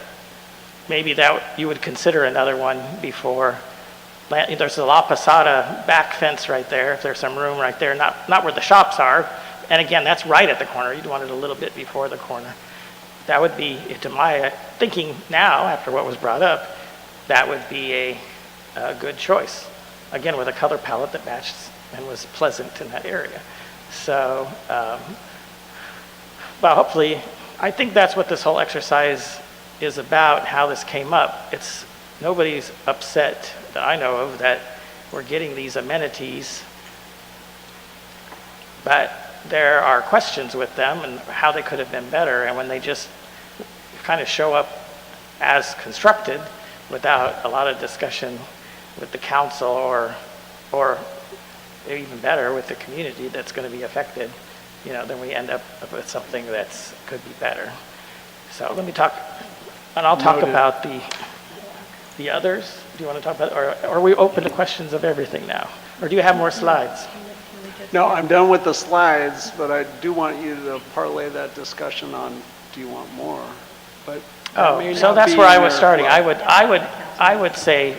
Speaker 10: maybe that you would consider another one before. There's a La Posada back fence right there, if there's some room right there, not where the shops are. And again, that's right at the corner. You'd want it a little bit before the corner. That would be, to my thinking now, after what was brought up, that would be a good choice. Again, with a color palette that matched and was pleasant in that area. So, well, hopefully, I think that's what this whole exercise is about, how this came up. Nobody's upset that I know of that we're getting these amenities, but there are questions with them and how they could have been better, and when they just kind of show up as constructed without a lot of discussion with the council or even better with the community that's going to be affected, then we end up with something that's could be better. So let me talk, and I'll talk about the others. Do you want to talk about, or are we open to questions of everything now? Or do you have more slides?
Speaker 8: No, I'm done with the slides, but I do want you to parlay that discussion on, do you want more? But
Speaker 10: so that's where I was starting. I would say,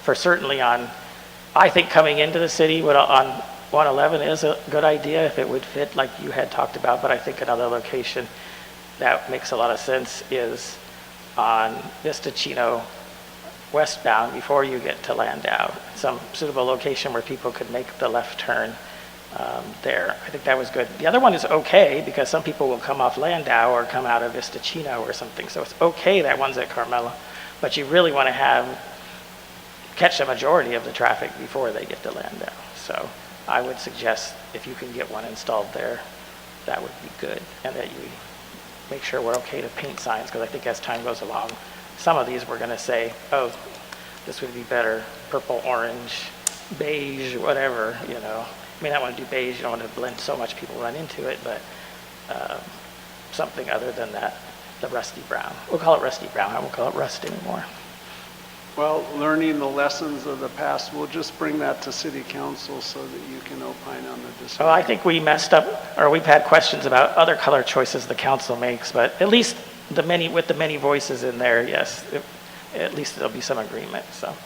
Speaker 10: for certainly I think coming into the city on 111 is a good idea if it would fit like you had talked about, but I think another location that makes a lot of sense is on Vista Chino westbound before you get to Landau, some suitable location where people could make the left turn there. I think that was good. The other one is okay because some people will come off Landau or come out of Vista Chino or something, so it's okay that one's at Carmela, but you really want to catch the majority of the traffic before they get to Landau. So I would suggest if you can get one installed there, that would be good, and that you make sure we're okay to paint signs, because I think as time goes along, some of these we're going to say, oh, this would be better, purple, orange, beige, whatever, You may not want to do beige, you don't want to blend so much people run into it, but something other than that, the rusty brown. We'll call it rusty brown, I won't call it rust anymore.
Speaker 8: Well, learning the lessons of the past, we'll just bring that to City Council so that you can opine on the decision.
Speaker 10: Well, I think we messed up, or we've had questions about other color choices the council makes, but at least with the many voices in there, yes, at least there'll be some agreement. So,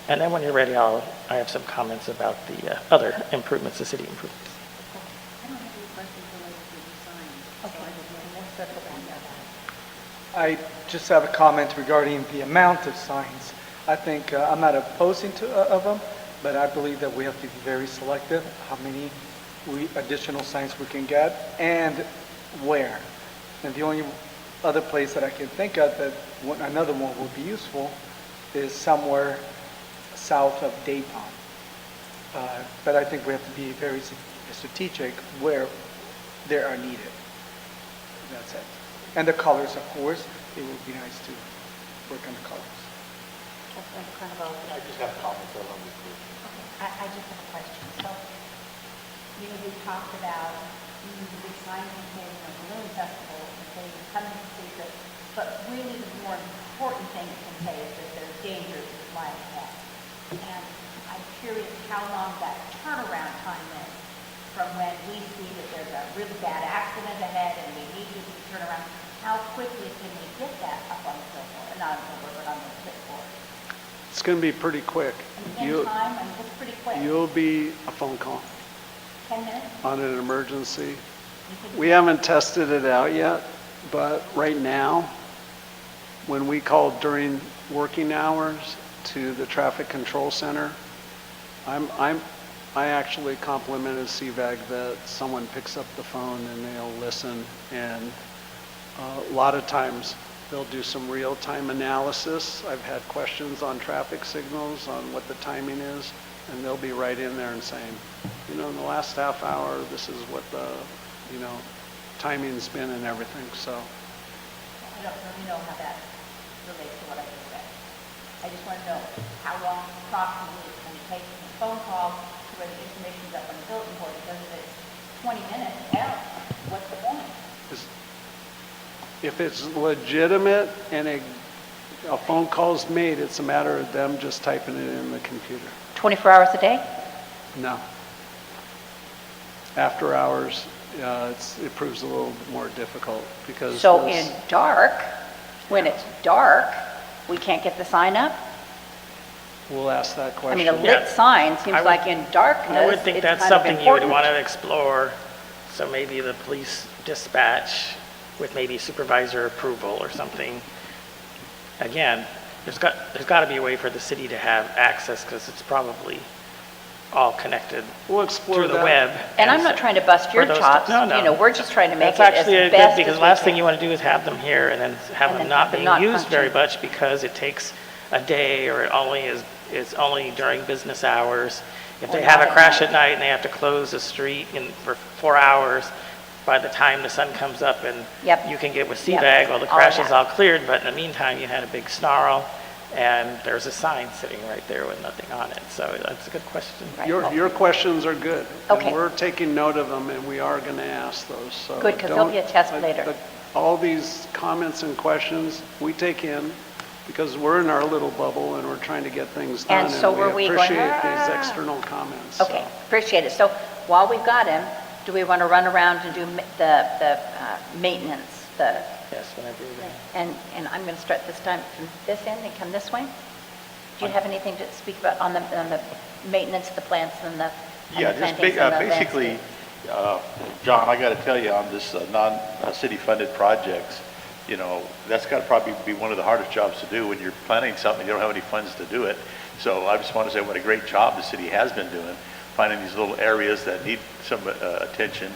Speaker 10: and then when you're ready, I have some comments about the other improvements, the city improvements.
Speaker 1: I don't have any questions related to the signs. Okay.
Speaker 9: I just have a comment regarding the amount of signs. I think, I'm not opposing of them, but I believe that we have to be very selective how many additional signs we can get and where. And the only other place that I can think of that another one would be useful is somewhere south of Dayton. But I think we have to be very strategic where they are needed. That's it. And the colors, of course, it would be nice to work on the colors.
Speaker 1: I just have comments on this. I just have a question. So, we talked about the sign campaign of the Balloon Festival, and saying come and see it, but really the more important thing it can say is that there's dangers that lie ahead. And I'm curious how long that turnaround time is from when we see that there's a really bad accident ahead and we need you to turn around. How quickly can we get that up on the billboard, not on the billboard, but on the clipboard?
Speaker 8: It's going to be pretty quick.
Speaker 1: In time, I mean, it's pretty quick.
Speaker 8: You'll be a phone call
Speaker 1: 10 minutes?
Speaker 8: on an emergency. We haven't tested it out yet, but right now, when we call during working hours to the traffic control center, I actually complimented CVAG that someone picks up the phone and they'll listen, and a lot of times they'll do some real-time analysis. I've had questions on traffic signals, on what the timing is, and they'll be right in there and saying, in the last half hour, this is what the, timing's been and everything, so.
Speaker 1: I don't really know how that relates to what I just said. I just want to know how long approximately it's going to take from the phone call to where the information's up on the bulletin board. Because if it's 20 minutes, hell, what's the point?
Speaker 8: If it's legitimate and a phone call's made, it's a matter of them just typing it in the computer.
Speaker 1: 24 hours a day?
Speaker 8: No. After hours, it proves a little more difficult because.
Speaker 1: So in dark, when it's dark, we can't get the sign up?
Speaker 8: We'll ask that
Speaker 1: I
Speaker 8: question.
Speaker 1: mean, a lit sign seems like in darkness,
Speaker 10: I would think
Speaker 1: it's
Speaker 10: that's
Speaker 1: kind of
Speaker 10: something you would
Speaker 1: important.
Speaker 10: want to explore. So maybe the police dispatch with maybe supervisor approval or something. Again, there's got to be a way for the city to have access because it's probably all connected
Speaker 8: We'll explore
Speaker 10: through the
Speaker 8: that.
Speaker 10: web.
Speaker 1: And I'm not trying to bust your
Speaker 10: for those-
Speaker 1: chops.
Speaker 10: no.
Speaker 1: We're just trying to make
Speaker 10: That's
Speaker 1: it as
Speaker 10: actually a good,
Speaker 1: best
Speaker 10: because
Speaker 1: as
Speaker 10: the
Speaker 1: we
Speaker 10: last thing
Speaker 1: can.
Speaker 10: you want to do is have them here and then have
Speaker 1: And
Speaker 10: them
Speaker 1: then
Speaker 10: not
Speaker 1: have them
Speaker 10: being
Speaker 1: not
Speaker 10: used very
Speaker 1: function.
Speaker 10: much because it takes a day or it only is only during business hours. If they
Speaker 1: Or
Speaker 10: have
Speaker 1: not
Speaker 10: a
Speaker 1: at
Speaker 10: crash
Speaker 1: night.
Speaker 10: at night and they have to close the street for 4 hours, by the time the sun comes up and
Speaker 1: Yep.
Speaker 10: you can get with
Speaker 1: Yep.
Speaker 10: CVAG, well, the
Speaker 1: All of
Speaker 10: crash is
Speaker 1: that.
Speaker 10: all cleared, but in the meantime, you had a big snarl and there's a sign sitting right there with nothing on it. So that's a good question.
Speaker 1: Right.
Speaker 8: Your questions are good.
Speaker 1: Okay.
Speaker 8: And we're taking note of them, and we are going to ask those, so.
Speaker 1: Good, 'cause there'll be a
Speaker 8: don't-
Speaker 1: test later.
Speaker 8: All these comments and questions, we take in, because we're in our little bubble, and we're trying to get things done.
Speaker 1: And so were we going,
Speaker 8: appreciate these
Speaker 1: "Ah."
Speaker 8: external comments. so.
Speaker 1: Okay, appreciate it. So while we've got him, do we want to run around and do the maintenance,
Speaker 10: Yes, whenever you're ready.
Speaker 1: and I'm going to start this time from this end and come this way? Do you have anything to speak about on the maintenance of the plants and the
Speaker 12: Yeah,
Speaker 1: and the
Speaker 12: just
Speaker 1: plantings and the
Speaker 12: basically,
Speaker 1: landscape?
Speaker 12: John, I got to tell you, on this non-city funded projects, that's got to probably be one of the hardest jobs to do when you're planning something, you don't have any funds to do it. So I just want to say what a great job the city has been doing, finding these little areas that need some attention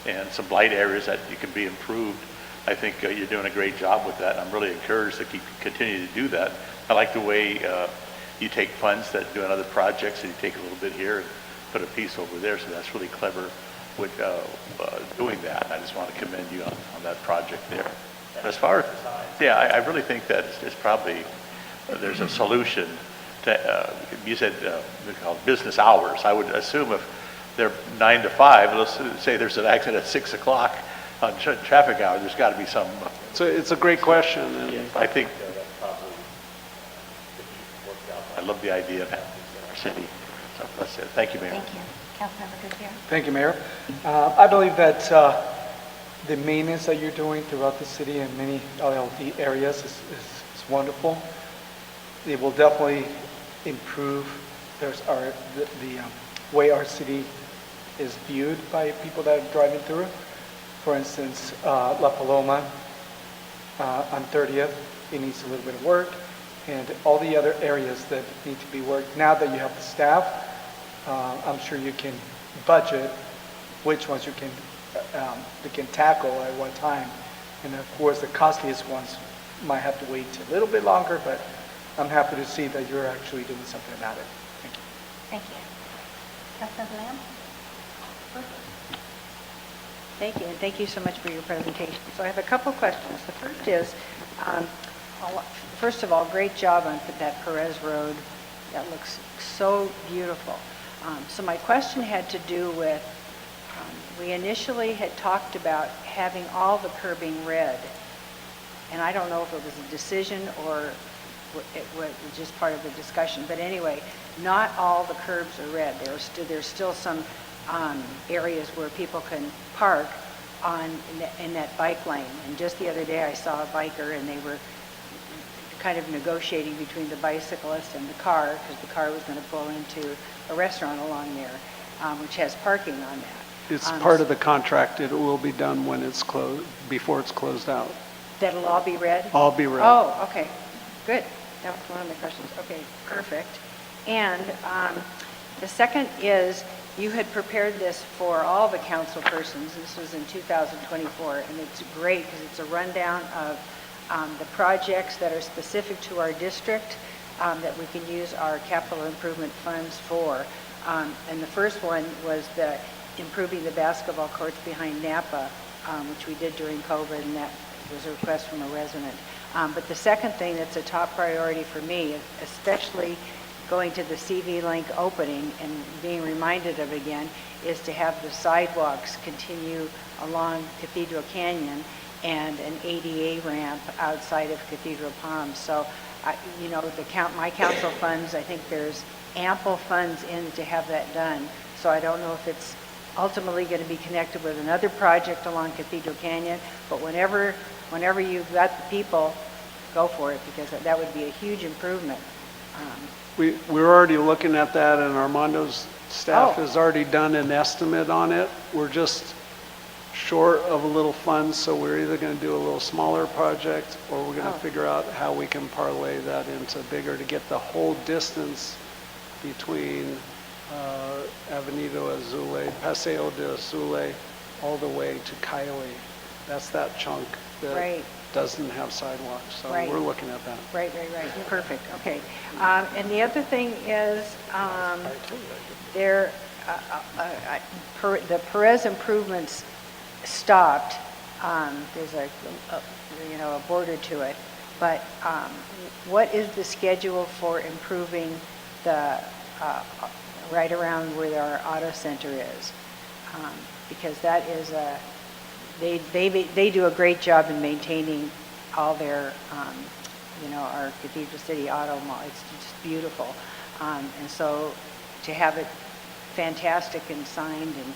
Speaker 12: and some blight areas that you can be improved. I think you're doing a great job with that, and I'm really encouraged to continue to do that. I like the way you take funds that do other projects and you take a little bit here and put a piece over there, so that's really clever with doing that. I just want to commend you on that project there. As far as, yeah, I really think that it's probably, there's a solution to, you said we call it business hours. I would assume if they're 9 to 5, let's say there's an accident at 6 o'clock on traffic hour, there's got to be some.
Speaker 8: So it's a great question, and
Speaker 12: I think that's probably, I love the idea of having this in our city. So that's it. Thank you, Mayor.
Speaker 1: Thank you. Councilmember Gutierrez?
Speaker 9: Thank you, Mayor. I believe that the maintenance that you're doing throughout the city and many LLD areas is wonderful. It will definitely improve the way our city is viewed by people that are driving through. For instance, La Paloma On 30th, it needs a little bit of work, and all the other areas that need to be worked. Now that you have the staff, I'm sure you can budget which ones you can tackle at what time. And of course, the costliest ones might have to wait a little bit longer, but I'm happy to see that you're actually doing something about it. Thank you.
Speaker 1: Thank you. Councilmember Lamb? Thank you, and thank you so much for your presentation. So I have a couple questions. The first is, first of all, great job on that Perez Road. That looks so beautiful. So my question had to do with, we initially had talked about having all the curbing red, and I don't know if it was a decision or it was just part of the discussion, but anyway, not all the curbs are red. There's still some areas where people can park in that bike lane. And just the other day, I saw a biker, and they were kind of negotiating between the bicyclist and the car, because the car was going to pull into a restaurant along there, which has parking on that.
Speaker 8: It's part of the contract. It will be done when it's closed, before it's closed out.
Speaker 1: That'll all be red?
Speaker 8: All be red.
Speaker 1: Oh, okay, good. That was one of my questions. Okay, perfect. And the second is, you had prepared this for all the council persons. This was in 2024, and it's great because it's a rundown of the projects that are specific to our district that we can use our capital improvement funds for. And the first one was the improving the basketball courts behind Napa, which we did during COVID, and that was a request from a resident. But the second thing that's a top priority for me, especially going to the CV Link opening and being reminded of again, is to have the sidewalks continue along Cathedral Canyon and an ADA ramp outside of Cathedral Palms. So, my council funds, I think there's ample funds in to have that done. So I don't know if it's ultimately going to be connected with another project along Cathedral Canyon, but whenever you've got the people, go for it, because that would be a huge improvement.
Speaker 8: We're already looking at that, and Armando's staff
Speaker 1: Oh.
Speaker 8: has already done an estimate on it. We're just short of a little funds, so we're either going to do a little smaller project, or we're going to figure out how we can parlay that into bigger to get the whole distance between Avenida Azule, Paseo de Azule, all the way to Coyote. That's that chunk that
Speaker 1: Right.
Speaker 8: doesn't have sidewalks, so
Speaker 1: Right.
Speaker 8: we're looking at that.
Speaker 1: Right. Perfect, okay. And the other thing is, the Perez improvements stopped. There's a border to it. But what is the schedule for improving the, right around where our auto center is? Because that is they do a great job in maintaining all their, our Cathedral City Auto Mall. It's just beautiful. And so to have it fantastic and signed and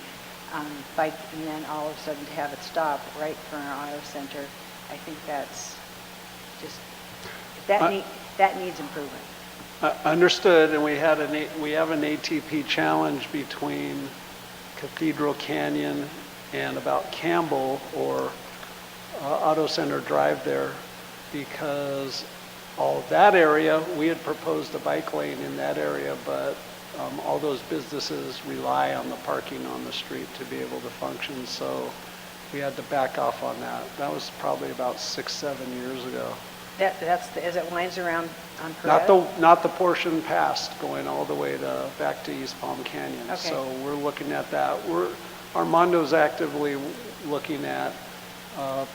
Speaker 1: then all of a sudden to have it stop right for our auto center, I think that's just, that needs improvement.
Speaker 8: Understood, and we have an ATP challenge between Cathedral Canyon and about Campbell or Auto Center Drive there, because all of that area, we had proposed a bike lane in that area, but all those businesses rely on the parking on the street to be able to function, so we had to back off on that. That was probably about 6-7 years ago.
Speaker 1: As it winds around on Perez?
Speaker 8: Not the portion past, going all the way back to East Palm Canyon.
Speaker 1: Okay.
Speaker 8: So we're looking at that. Armando's actively looking at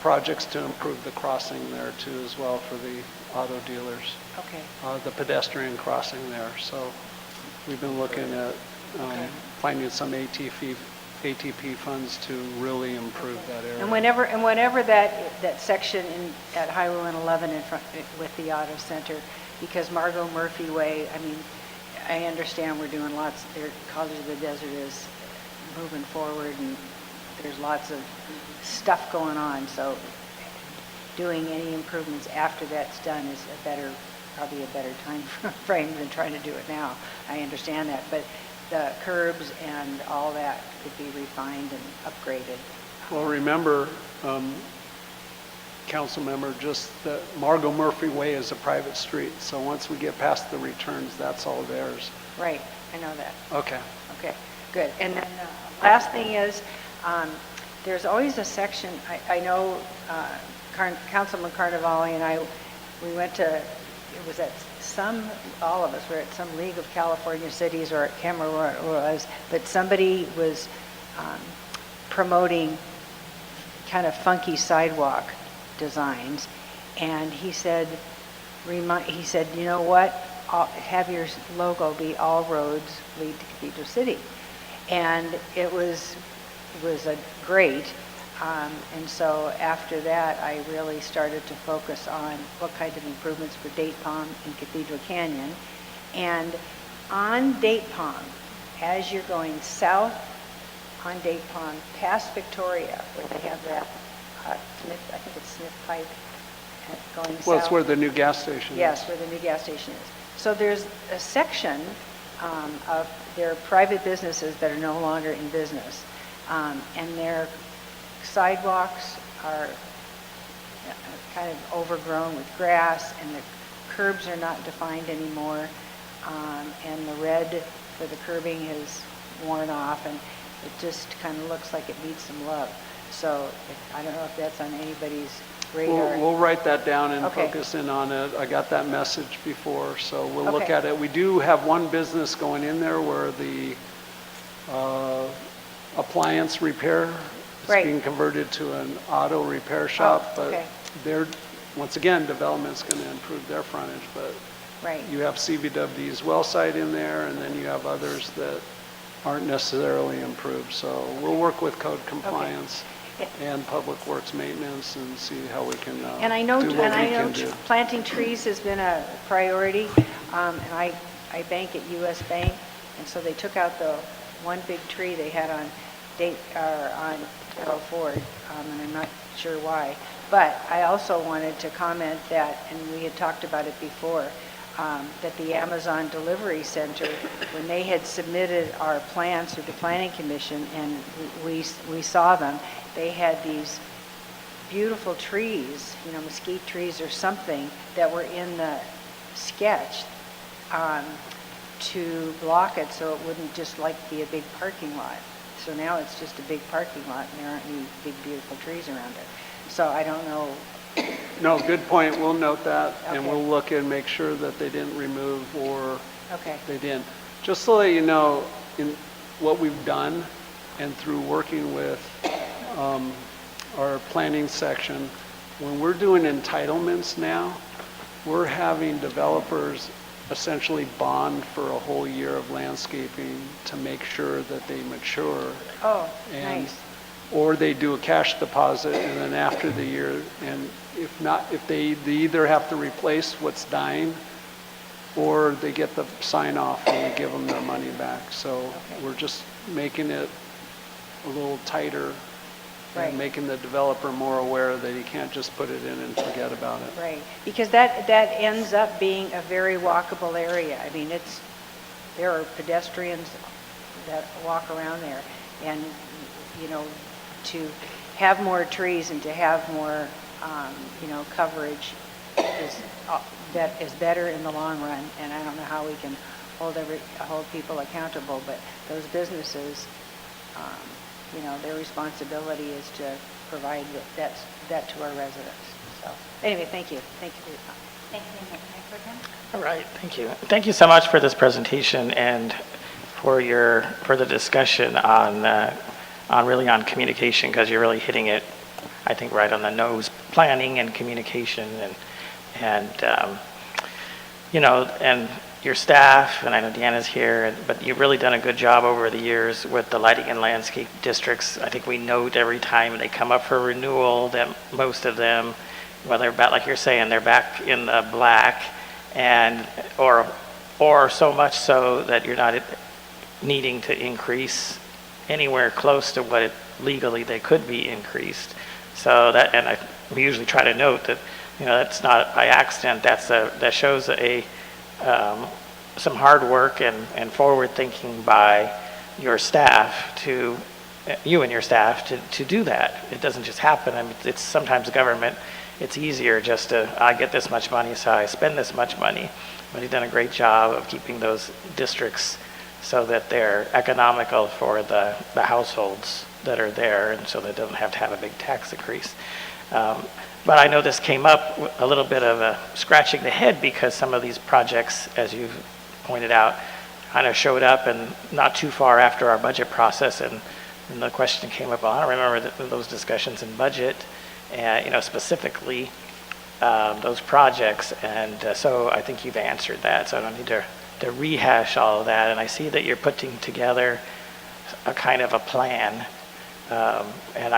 Speaker 8: projects to improve the crossing there too, as well, for the auto dealers.
Speaker 1: Okay.
Speaker 8: The pedestrian crossing there. So we've been looking at finding some ATP funds to really improve that area.
Speaker 1: And whenever that section at Highway 111 in front with the auto center, because Margot Murphy Way, I mean, I understand we're doing lots there. College of the Desert is moving forward, and there's lots of stuff going on. So doing any improvements after that's done is probably a better time frame than trying to do it now. I understand that, but the curbs and all that could be refined and upgraded.
Speaker 8: Well, remember, council member, just that Margot Murphy Way is a private street. So once we get past the returns, that's all theirs.
Speaker 13: Right, I know that.
Speaker 8: Okay.
Speaker 13: Okay, good. And then last thing is, there's always a section, I know Councilman Carnevale and I, we went to, it was at all of us were at some League of California Cities, or I can't remember where it was, but somebody was promoting kind of funky sidewalk designs, and he said, you know what, have your logo be all roads lead to Cathedral City. And it was great. And so after that, I really started to focus on what kind of improvements for Date Palm and Cathedral Canyon. And on Date Palm, as you're going south on Date Palm, past Victoria, where they have that Smith, I think it's Smith Pike, going south.
Speaker 8: Well, it's where the new gas station is.
Speaker 13: Yes, where the new gas station is. So there's a section of their private businesses that are no longer in business. And their sidewalks are kind of overgrown with grass, and the curbs are not defined anymore. And the red for the curbing is worn off, and it just kind of looks like it needs some love. So I don't know if that's on anybody's radar.
Speaker 8: We'll write that down and
Speaker 13: Okay.
Speaker 8: focus in on it. I got that message before, so we'll look
Speaker 13: Okay.
Speaker 8: at it. We do have one business going in there where the appliance repair is
Speaker 13: Right.
Speaker 8: being converted to an auto repair shop, but
Speaker 13: okay.
Speaker 8: they're, once again, development's going to improve their frontage, but
Speaker 13: Right.
Speaker 8: you have CVW's well site in there, and then you have others that aren't necessarily improved. So we'll work with code compliance and public works maintenance and see how we can
Speaker 13: And I know,
Speaker 8: do what we can do.
Speaker 13: planting trees has been a priority, and I bank at US Bank, and so they took out the one big tree they had on Carroll Ford, and I'm not sure why. But I also wanted to comment that, and we had talked about it before, that the Amazon Delivery Center, when they had submitted our plans to the Planning Commission, and we saw them, they had these beautiful trees, mesquite trees or something, that were in the sketch to block it so it wouldn't just be a big parking lot. So now it's just a big parking lot, and there aren't any big, beautiful trees around it. So I don't know.
Speaker 8: No, good point. We'll note that, and
Speaker 13: Okay.
Speaker 8: we'll look and make sure that they didn't remove or
Speaker 13: Okay.
Speaker 8: they didn't. Just to let you know, in what we've done, and through working with our planning section, when we're doing entitlements now, we're having developers essentially bond for a whole year of landscaping to make sure that they mature.
Speaker 13: Oh,
Speaker 8: And
Speaker 13: nice.
Speaker 8: or they do a cash deposit, and then after the year, and if not, if they either have to replace what's dying, or they get the sign off and we give them their money back. So we're just making it a little tighter,
Speaker 13: Right.
Speaker 8: and making the developer more aware that he can't just put it in and forget about it.
Speaker 13: Right, because that ends up being a very walkable area. I mean, there are pedestrians that walk around there, and, to have more trees and to have more, coverage that is better in the long run, and I don't know how we can hold people accountable, but those businesses, their responsibility is to provide that to our residents. So, anyway, thank you. Thank you for your time.
Speaker 1: Thank you, Mayor Pro Tem.
Speaker 10: All right, thank you. Thank you so much for this presentation and for the discussion on communication, because you're really hitting it, I think, right on the nose. Planning and communication and your staff, and I know Deanna's here, but you've really done a good job over the years with the lighting and landscape districts. I think we note every time they come up for renewal that most of them, whether back, like you're saying, they're back in the black, or so much so that you're not needing to increase anywhere close to what legally they could be increased. So we usually try to note that, that's not by accident. That shows some hard work and forward thinking by your staff you and your staff to do that. It doesn't just happen. I mean, it's sometimes government it's easier just to, I get this much money, so I spend this much money. But he's done a great job of keeping those districts so that they're economical for the households that are there, and so they don't have to have a big tax increase. But I know this came up a little bit of a scratching the head because some of these projects, as you've pointed out, kind of showed up and not too far after our budget process, and the question came up, I remember those discussions in budget, and specifically those projects, and so I think you've answered that, so I don't need to rehash all of that. And I see that you're putting together a kind of a plan, and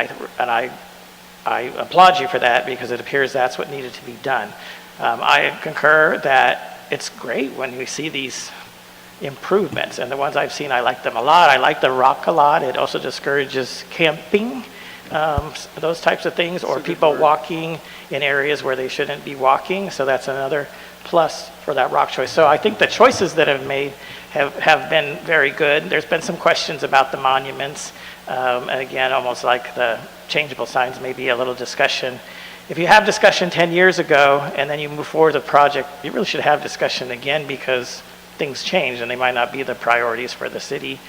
Speaker 10: I applaud you for that because it appears that's what needed to be done. I concur that it's great when we see these improvements, and the ones I've seen, I like them a lot. I like the rock a lot. It also discourages camping, those types of things, or people walking in areas where they shouldn't be walking. So that's another plus for that rock choice. So I think the choices that have made have been very good. There's been some questions about the monuments, and again, almost like the changeable signs, maybe a little discussion. If you have discussion 10 years ago and then you move forward the project, you really should have discussion again because things change and they might not be the priorities for the city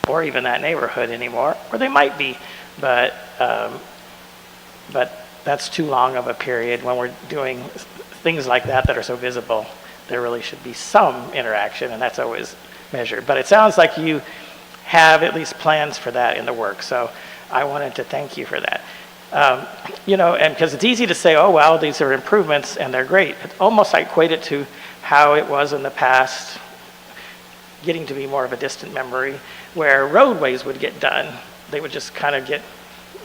Speaker 10: or even that neighborhood anymore, or they might be, but that's too long of a period. When we're doing things like that are so visible, there really should be some interaction, and that's always measured. But it sounds like you have at least plans for that in the works, so I wanted to thank you for that. And because it's easy to say, oh, well, these are improvements and they're great. It's almost I equate it to how it was in the past, getting to be more of a distant memory, where roadways would get done. They would just kind of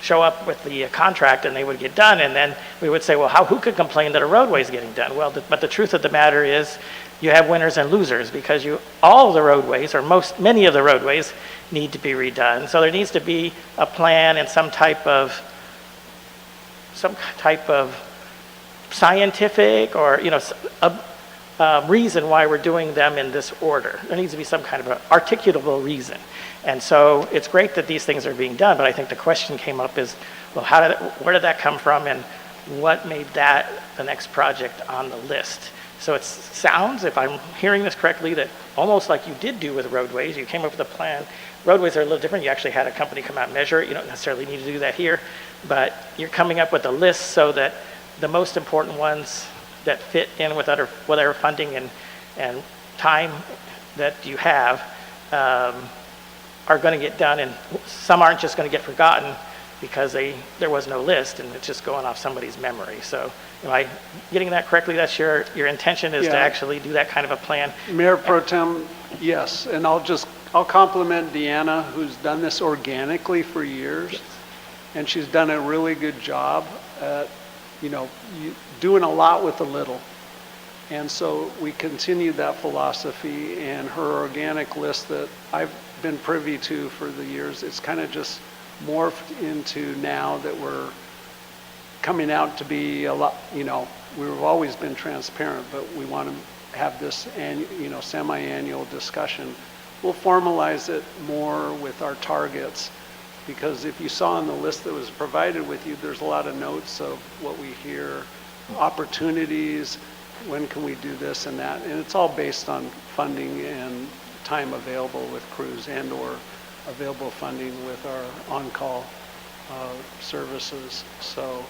Speaker 10: show up with the contract and they would get done, and then we would say, well, who could complain that a roadway is getting done? Well, but the truth of the matter is you have winners and losers because all of the roadways, or many of the roadways, need to be redone. So there needs to be a plan and some type of scientific or a reason why we're doing them in this order. There needs to be some kind of an articulable reason. And so it's great that these things are being done, but I think the question came up is, well, where did that come from, and what made that the next project on the list? So it sounds, if I'm hearing this correctly, that almost like you did do with roadways, you came up with a plan. Roadways are a little different. You actually had a company come out and measure it. You don't necessarily need to do that here, but you're coming up with a list so that the most important ones that fit in with whatever funding and time that you have are going to get done, and some aren't just going to get forgotten because there was no list and it's just going off somebody's memory. So am I getting that correctly? That's your intention is to actually do that kind of a plan?
Speaker 8: Mayor Pro Tem, yes, and I'll compliment Deanna, who's done this organically for years, and she's done a really good job at, doing a lot with a little. And so we continue that philosophy, and her organic list that I've been privy to for the years, it's kind of just morphed into now that we're coming out to be a lot, we've always been transparent, but we want to have this semi-annual discussion. We'll formalize it more with our targets, because if you saw on the list that was provided with you, there's a lot of notes of what we hear, opportunities, when can we do this and that, and it's all based on funding and time available with crews and or available funding with our on-call services. So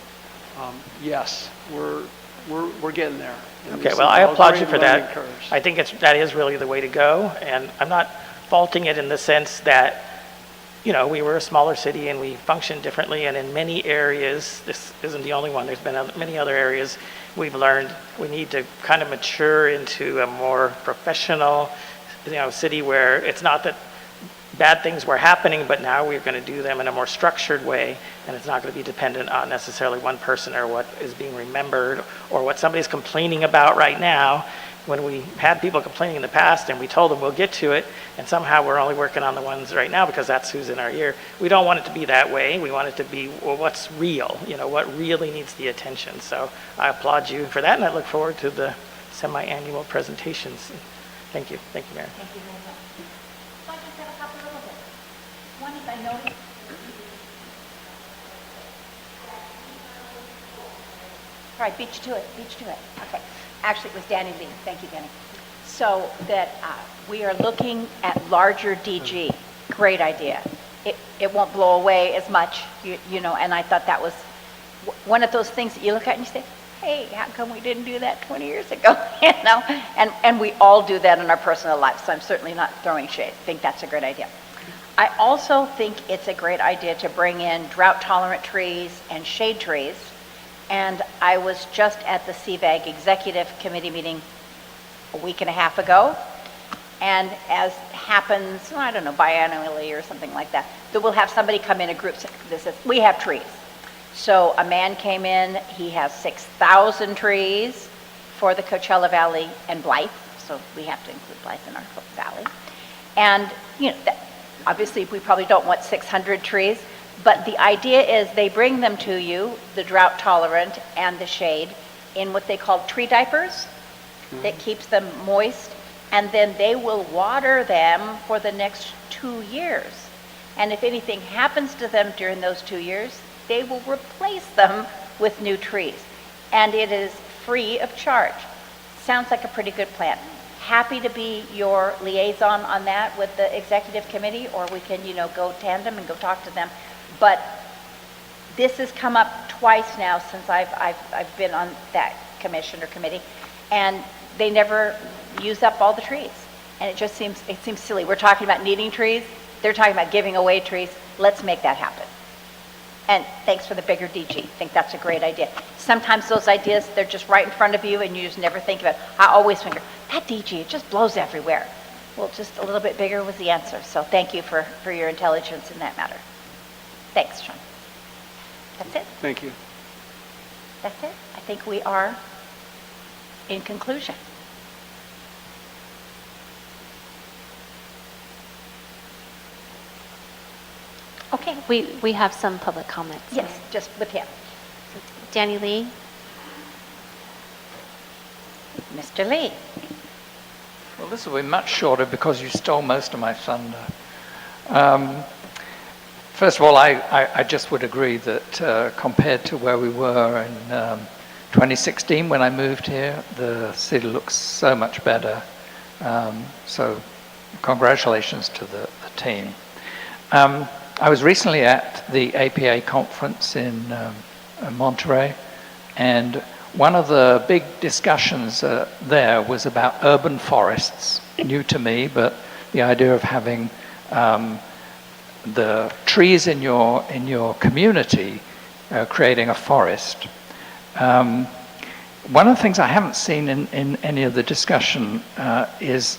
Speaker 8: yes, we're getting there.
Speaker 10: Okay, well, I applaud you for that. I think that is really the way to go, and I'm not faulting it in the sense that we were a smaller city and we function differently, and in many areas, this isn't the only one, there's been many other areas we've learned we need to kind of mature into a more professional city where it's not that bad things were happening, but now we're going to do them in a more structured way, and it's not going to be dependent on necessarily one person or what is being remembered or what somebody's complaining about right now. When we had people complaining in the past and we told them we'll get to it, and somehow we're only working on the ones right now because that's who's in our ear. We don't want it to be that way. We want it to be, well, what's real, what really needs the attention. So I applaud you for that, and I look forward to the semi-annual presentations. Thank you. Thank you, Mayor.
Speaker 1: Thank you very much. So I just have a couple little bits. One is I noticed. All right, beat you to it, Okay. Actually, it was Danny Lee. Thank you, Danny. So that we are looking at larger DG. Great idea. It won't blow away as much, you know, and I thought that was one of those things that you look at and you say, hey, how come we didn't do that 20 years ago? You know, and we all do that in our personal lives, so I'm certainly not throwing shade. I think that's a great idea. I also think it's a great idea to bring in drought-tolerant trees and shade trees. And I was just at the CVAG Executive Committee meeting a week and a half ago. And as happens, I don't know, biannually or something like that, that we'll have somebody come in a group that says, we have trees. So a man came in, he has 6,000 trees for the Coachella Valley and Blythe. So we have to include Blythe in our valley. And, you know, obviously we probably don't want 600 trees, but the idea is they bring them to you, the drought tolerant and the shade, in what they call tree diapers that keeps them moist, and then they will water them for the next 2 years. And if anything happens to them during those 2 years, they will replace them with new trees. And it is free of charge. Sounds like a pretty good plan. Happy to be your liaison on that with the executive committee, or we can, you know, go tandem and go talk to them. But this has come up twice now since I've been on that commission or committee, and they never use up all the trees. And it seems silly. We're talking about needing trees. They're talking about giving away trees. Let's make that happen. And thanks for the bigger DG. I think that's a great idea. Sometimes those ideas, they're just right in front of you and you just never think about it. I always think, that DG, it just blows everywhere. Well, just a little bit bigger was the answer. So thank you for your intelligence in that matter. Thanks, Sean. That's it?
Speaker 8: Thank you.
Speaker 1: That's it? I think we are in conclusion. Okay.
Speaker 2: We have some public comments.
Speaker 1: Yes, just with him.
Speaker 2: Danny Lee.
Speaker 1: Mr. Lee.
Speaker 7: Well, this will be much shorter because you stole most of my thunder. First of all, I just would agree that compared to where we were in 2016 when I moved here, the city looks so much better. So congratulations to the team. I was recently at the APA conference in Monterey, and one of the big discussions there was about urban forests, new to me, but the idea of having the trees in your community creating a forest. One of the things I haven't seen in any of the discussion is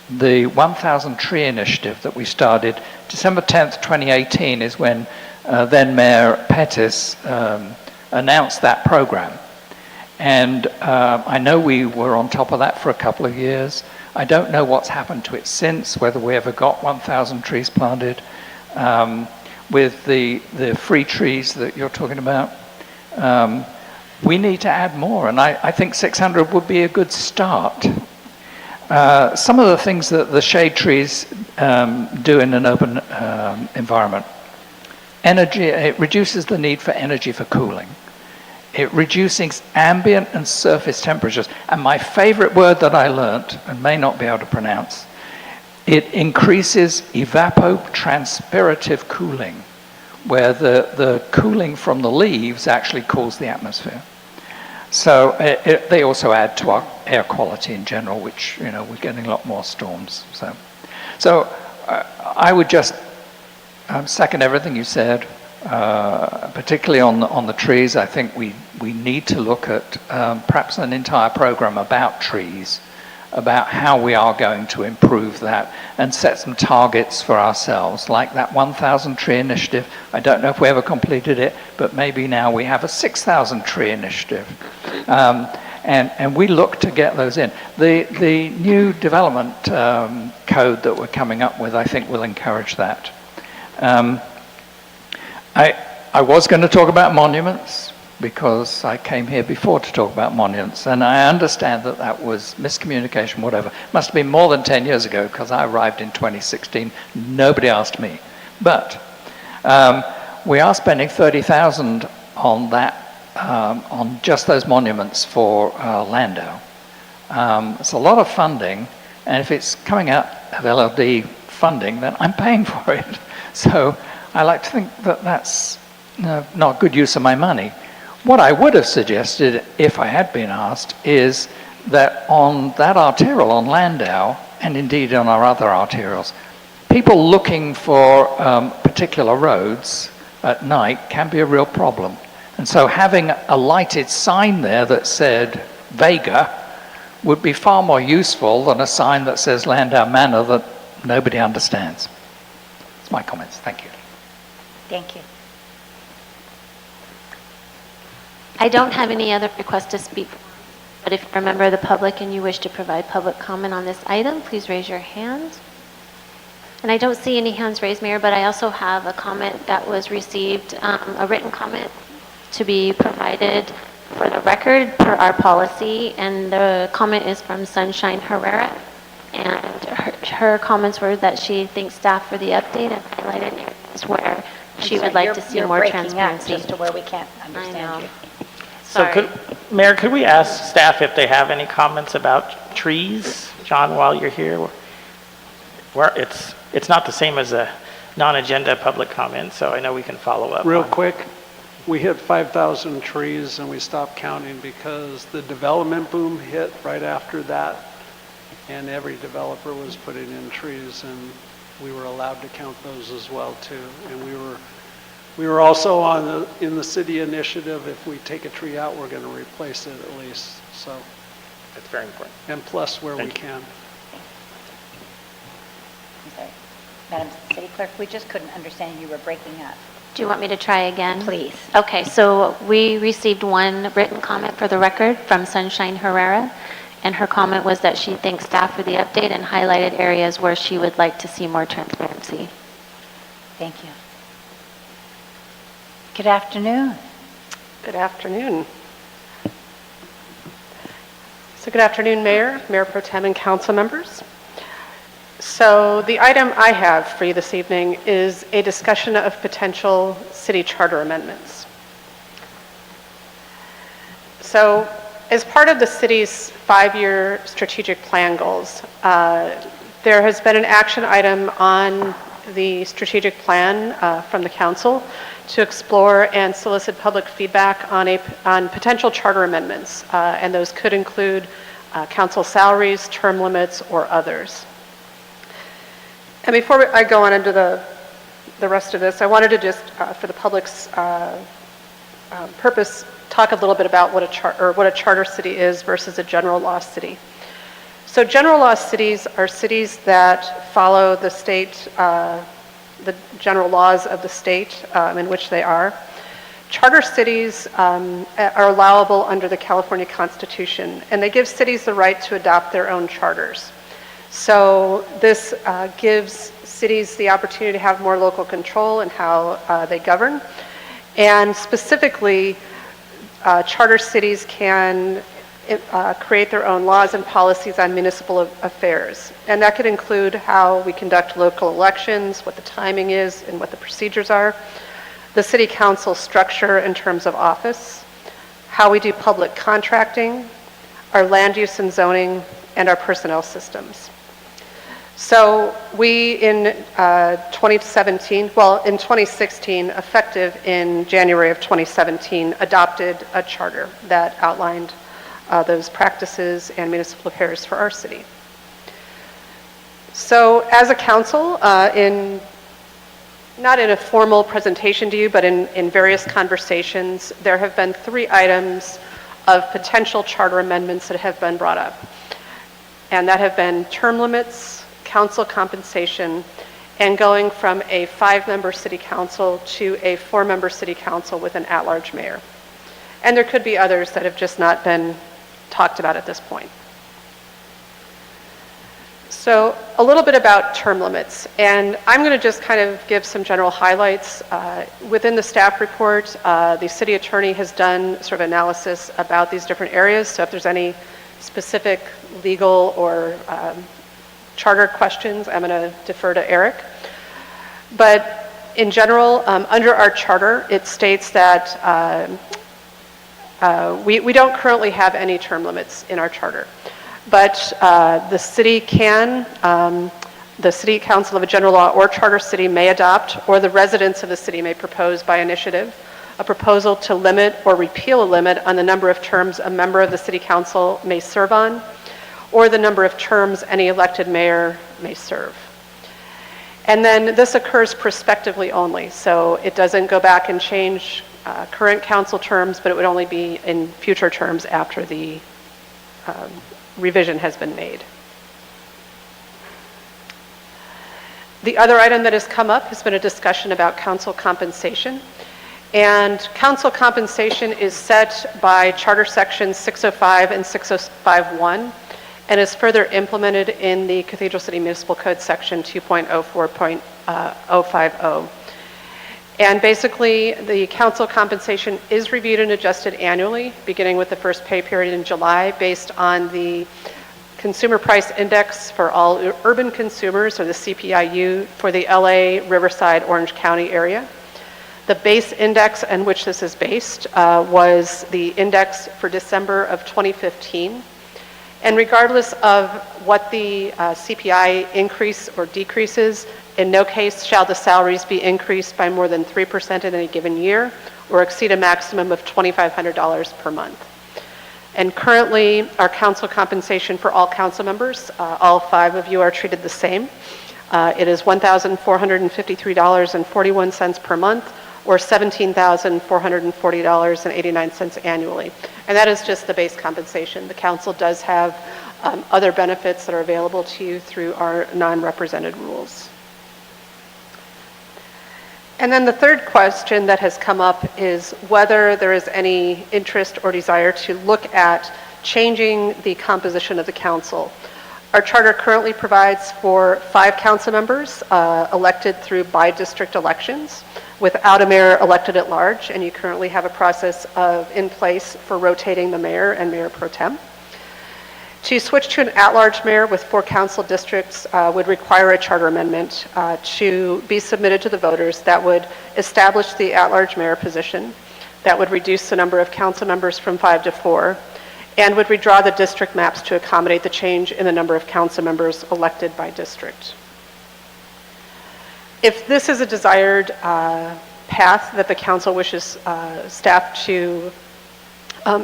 Speaker 7: the 1,000 Tree Initiative that we started. December 10th, 2018 is when then Mayor Pettis announced that program. And I know we were on top of that for a couple of years. I don't know what's happened to it since, whether we ever got 1,000 trees planted. With the free trees that you're talking about, we need to add more, and I think 600 would be a good start. Some of the things that the shade trees do in an urban environment. Energy, it reduces the need for energy for cooling. It reduces ambient and surface temperatures. And my favorite word that I learnt, and may not be able to pronounce, it increases evapotranspirative cooling, where the cooling from the leaves actually cools the atmosphere. So they also add to our air quality in general, which, you know, we're getting a lot more storms. So I would just second everything you said, particularly on the trees. I think we need to look at perhaps an entire program about trees, about how we are going to improve that and set some targets for ourselves, like that 1,000 tree initiative. I don't know if we ever completed it, but maybe now we have a 6,000 tree initiative. And we look to get those in. The new development code that we're coming up with, I think, will encourage that. I was going to talk about monuments, because I came here before to talk about monuments, and I understand that that was miscommunication, whatever. Must have been more than 10 years ago, because I arrived in 2016. Nobody asked me. But we are spending $30,000 on that on just those monuments for Landau. It's a lot of funding, and if it's coming out of LLD funding, then I'm paying for it. So I like to think that that's not good use of my money. What I would have suggested, if I had been asked, is that on that arterial on Landau, and indeed on our other arterials, people looking for particular roads at night can be a real problem. And so having a lighted sign there that said Vega would be far more useful than a sign that says Landau Manor that nobody understands. That's my comments. Thank you.
Speaker 1: Thank you.
Speaker 2: I don't have any other requests to speak, but if you're a member of the public and you wish to provide public comment on this item, please raise your hand. And I don't see any hands raised, Mayor, but I also have a comment that was received, a written comment to be provided for the record per our policy, and the comment is from Sunshine Herrera, and her comments were that she thanks staff for the update and highlighted areas where she would like to see more transparency.
Speaker 1: Just to where we can't understand you.
Speaker 10: So Mayor, could we ask staff if they have any comments about trees? John, while you're here, it's not the same as a non-agenda public comment, so I know we can follow up.
Speaker 8: Real quick, we hit 5,000 trees and we stopped counting because the development boom hit right after that, and every developer was putting in trees, and we were allowed to count those as well too. And we were also in the city initiative. If we take a tree out, we're going to replace it at least. So
Speaker 10: that's very important.
Speaker 8: And plus where we can.
Speaker 1: I'm sorry. Madam City Clerk, we just couldn't understand you were breaking up.
Speaker 2: Do you want me to try again?
Speaker 1: Please.
Speaker 2: Okay, so we received one written comment for the record from Sunshine Herrera, and her comment was that she thanks staff for the update and highlighted areas where she would like to see more transparency.
Speaker 1: Thank you. Good afternoon.
Speaker 4: Good afternoon. So good afternoon, Mayor, Mayor Pro Tem, and council members. So the item I have for you this evening is a discussion of potential city charter amendments. So as part of the city's 5-year strategic plan goals, there has been an action item on the strategic plan from the council to explore and solicit public feedback on potential charter amendments, and those could include council salaries, term limits, or others. And before I go on into the rest of this, I wanted to just, for the public's purpose, talk a little bit about what a charter city is versus a general law city. So general law cities are cities that follow the state, the general laws of the state in which they are. Charter cities are allowable under the California Constitution, and they give cities the right to adopt their own charters. So this gives cities the opportunity to have more local control in how they govern. And specifically, charter cities can create their own laws and policies on municipal affairs. And that could include how we conduct local elections, what the timing is, and what the procedures are, the city council structure in terms of office, how we do public contracting, our land use and zoning, and our personnel systems. So we in 2016, effective in January of 2017, adopted a charter that outlined those practices and municipal affairs for our city. So as a council, not in a formal presentation to you, but in various conversations, there have been 3 items of potential charter amendments that have been brought up. And that have been term limits, council compensation, and going from a 5-member city council to a 4-member city council with an at-large mayor. And there could be others that have just not been talked about at this point. So a little bit about term limits, and I'm going to just kind of give some general highlights. Within the staff report, the city attorney has done sort of analysis about these different areas, so if there's any specific legal or charter questions, I'm going to defer to Eric. But in general, under our charter, it states that We don't currently have any term limits in our charter, but the city the City Council of a general law or charter city may adopt, or the residents of the city may propose by initiative, a proposal to limit or repeal a limit on the number of terms a member of the City Council may serve on, or the number of terms any elected mayor may serve. And then this occurs prospectively only, so it doesn't go back and change current council terms, but it would only be in future terms after the revision has been made. The other item that has come up has been a discussion about council compensation. And council compensation is set by Charter Sections 605 and 605.1 and is further implemented in the Cathedral City Municipal Code Section 2.04.050. And basically, the council compensation is reviewed and adjusted annually, beginning with the first pay period in July, based on the Consumer Price Index for all urban consumers, or the CPIU, for the LA, Riverside, Orange County area. The base index on which this is based was the index for December of 2015. And regardless of what the CPI increase or decreases, in no case shall the salaries be increased by more than 3% in any given year or exceed a maximum of $2,500 per month. And currently, our council compensation for all council members, all 5 of you are treated the same. It is $1,453.41 per month, or $17,440.89 annually. And that is just the base compensation. The council does have other benefits that are available to you through our non-represented rules. And then the third question that has come up is whether there is any interest or desire to look at changing the composition of the council. Our charter currently provides for 5 council members elected through by-district elections without a mayor elected at large, and you currently have a process in place for rotating the mayor and mayor pro tem. To switch to an at-large mayor with 4 council districts would require a charter amendment to be submitted to the voters that would establish the at-large mayor position, that would reduce the number of council members from 5 to 4, and would redraw the district maps to accommodate the change in the number of council members elected by district. If this is a desired path that the council wishes staff to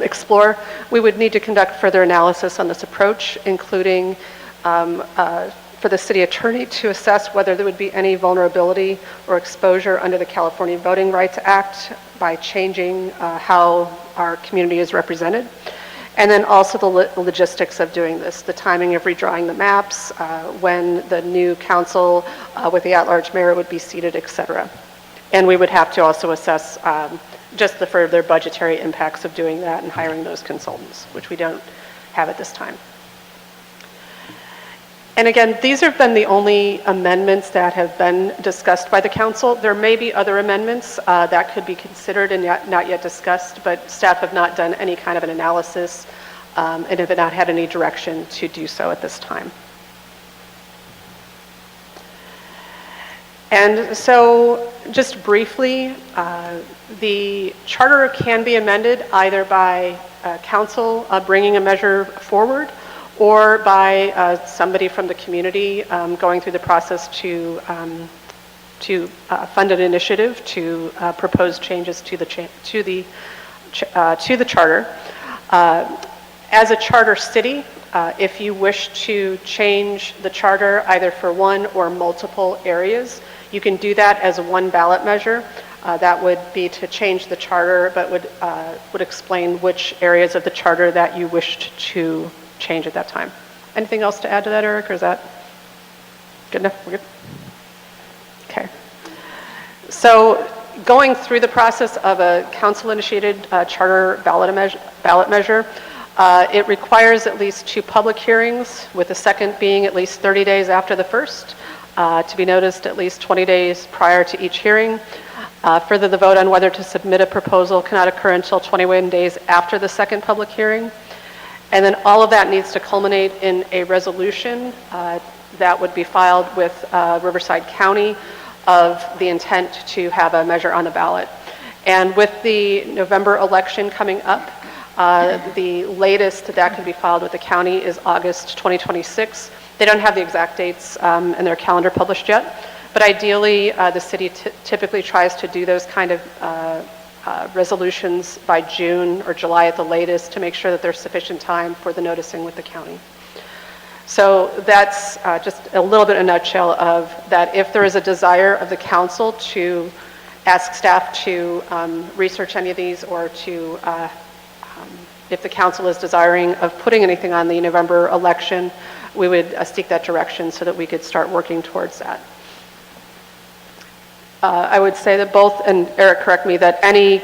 Speaker 4: explore, we would need to conduct further analysis on this approach, including for the city attorney to assess whether there would be any vulnerability or exposure under the California Voting Rights Act by changing how our community is represented. And then also the logistics of doing this, the timing of redrawing the maps, when the new council with the at-large mayor would be seated, et cetera. And we would have to also assess just the further budgetary impacts of doing that and hiring those consultants, which we don't have at this time. And again, these have been the only amendments that have been discussed by the council. There may be other amendments that could be considered and not yet discussed, but staff have not done any kind of an analysis and have not had any direction to do so at this time. And so, just briefly, the charter can be amended either by council bringing a measure forward, or by somebody from the community going through the process to fund an initiative to propose changes to the charter. As a charter city, if you wish to change the charter either for one or multiple areas, you can do that as a one ballot measure. That would be to change the charter, but would explain which areas of the charter that you wished to change at that time. Anything else to add to that, Eric, or is that good enough? We're good? Okay. So going through the process of a council-initiated charter ballot measure, it requires at least 2 public hearings, with the second being at least 30 days after the first, to be noticed at least 20 days prior to each hearing. Further, the vote on whether to submit a proposal cannot occur until 21 days after the second public hearing. And then all of that needs to culminate in a resolution that would be filed with Riverside County of the intent to have a measure on the ballot. And with the November election coming up, The latest that can be filed with the county is August 2026. They don't have the exact dates in their calendar published yet, but ideally, the city typically tries to do those kind of resolutions by June or July at the latest to make sure that there's sufficient time for the noticing with the county. So that's just a little bit in a nutshell of that. If there is a desire of the council to ask staff to research any of these, or to, if the council is desiring of putting anything on the November election, we would seek that direction so that we could start working towards that. I would say that both, and Eric, correct me, that any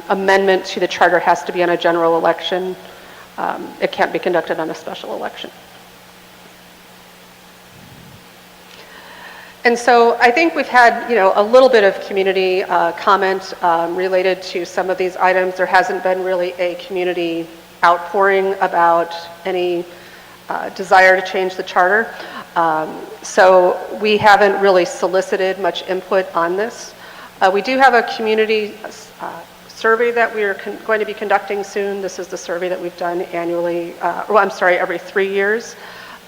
Speaker 4: amendment to the charter has to be on a general election. It can't be conducted on a special election. And so I think we've had, a little bit of community comment related to some of these items. There hasn't been really a community outpouring about any desire to change the charter. So we haven't really solicited much input on this. We do have a community survey that we are going to be conducting soon. This is the survey that we've done annually, every 3 years.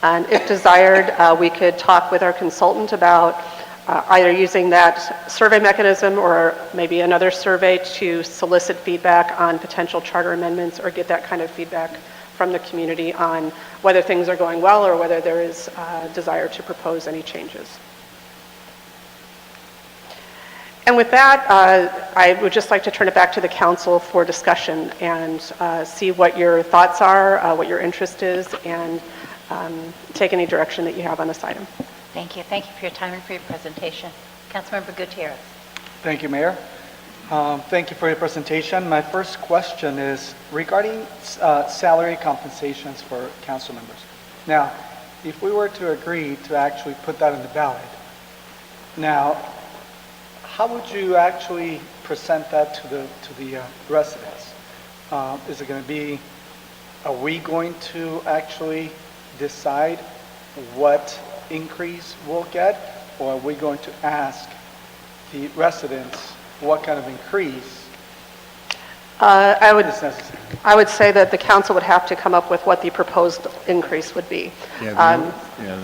Speaker 4: And if desired, we could talk with our consultant about either using that survey mechanism or maybe another survey to solicit feedback on potential charter amendments, or get that kind of feedback from the community on whether things are going well or whether there is a desire to propose any changes. And with that, I would just like to turn it back to the council for discussion and see what your thoughts are, what your interest is, and take any direction that you have on this item.
Speaker 1: Thank you. Thank you for your time and for your presentation. Councilmember Gutierrez.
Speaker 9: Thank you, Mayor. Thank you for your presentation. My first question is regarding salary compensations for council members. Now, if we were to agree to actually put that on the ballot, now, how would you actually present that to the residents? Is it going to be, are we going to actually decide what increase we'll get, or are we going to ask the residents what kind of increase is necessary?
Speaker 4: I would say that the council would have to come up with what the proposed increase would be.
Speaker 14: Yeah, I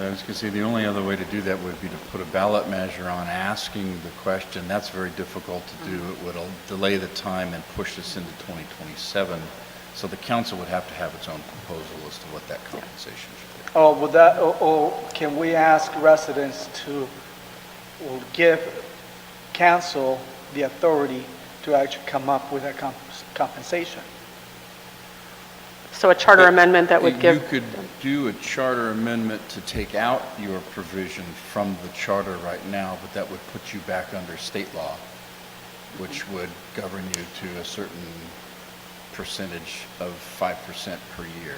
Speaker 14: was going to say the only other way to do that would be to put a ballot measure on asking the question. That's very difficult to do. It would delay the time and push us into 2027. So the council would have to have its own proposal as to what that compensation should be.
Speaker 9: Oh, would that, or can we ask residents to give council the authority to actually come up with that compensation?
Speaker 4: So a charter amendment that would give...
Speaker 14: You could do a charter amendment to take out your provision from the charter right now, but that would put you back under state law, which would govern you to a certain percentage of 5% per year.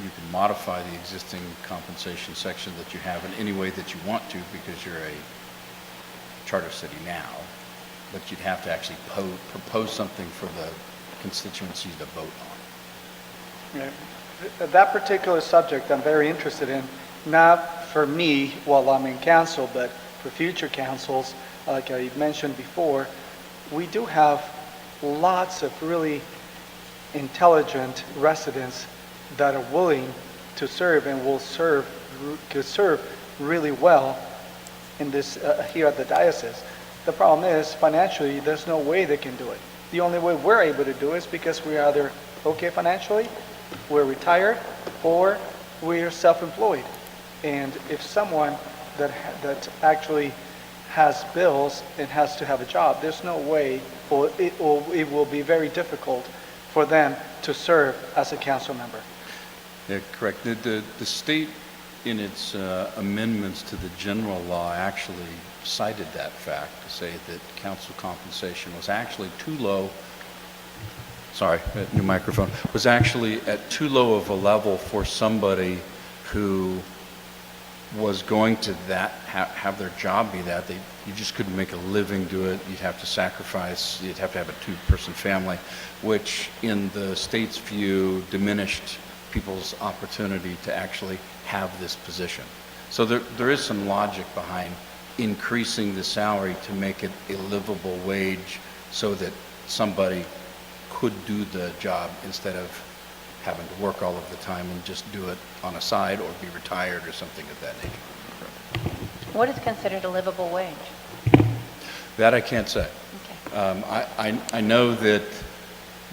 Speaker 14: You can modify the existing compensation section that you have in any way that you want to, because you're a charter city now, but you'd have to actually propose something for the constituency to vote on.
Speaker 9: Yeah. That particular subject I'm very interested in, not for me while I'm in council, but for future councils. Like I mentioned before, we do have lots of really intelligent residents that are willing to serve and could serve really well in this here at the diocese. The problem is financially there's no way they can do it. The only way we're able to do it is because we're either okay financially, we're retired, or we're self-employed. And if someone that actually has bills and has to have a job, there's no way, or it will be very difficult for them to serve as a council member.
Speaker 14: Yeah, correct. The state, in its amendments to the general law, actually cited that fact to say that council compensation was actually too low. Sorry, new microphone. Was actually at too low of a level for somebody who was going to have their job be that. You just couldn't make a living do it. You'd have to sacrifice. You'd have to have a two-person family, which in the state's view diminished people's opportunity to actually have this position. So there is some logic behind increasing the salary to make it a livable wage so that somebody could do the job instead of having to work all of the time and just do it on a side or be retired or something of that nature.
Speaker 1: What is considered a livable wage?
Speaker 14: That I can't say. I know that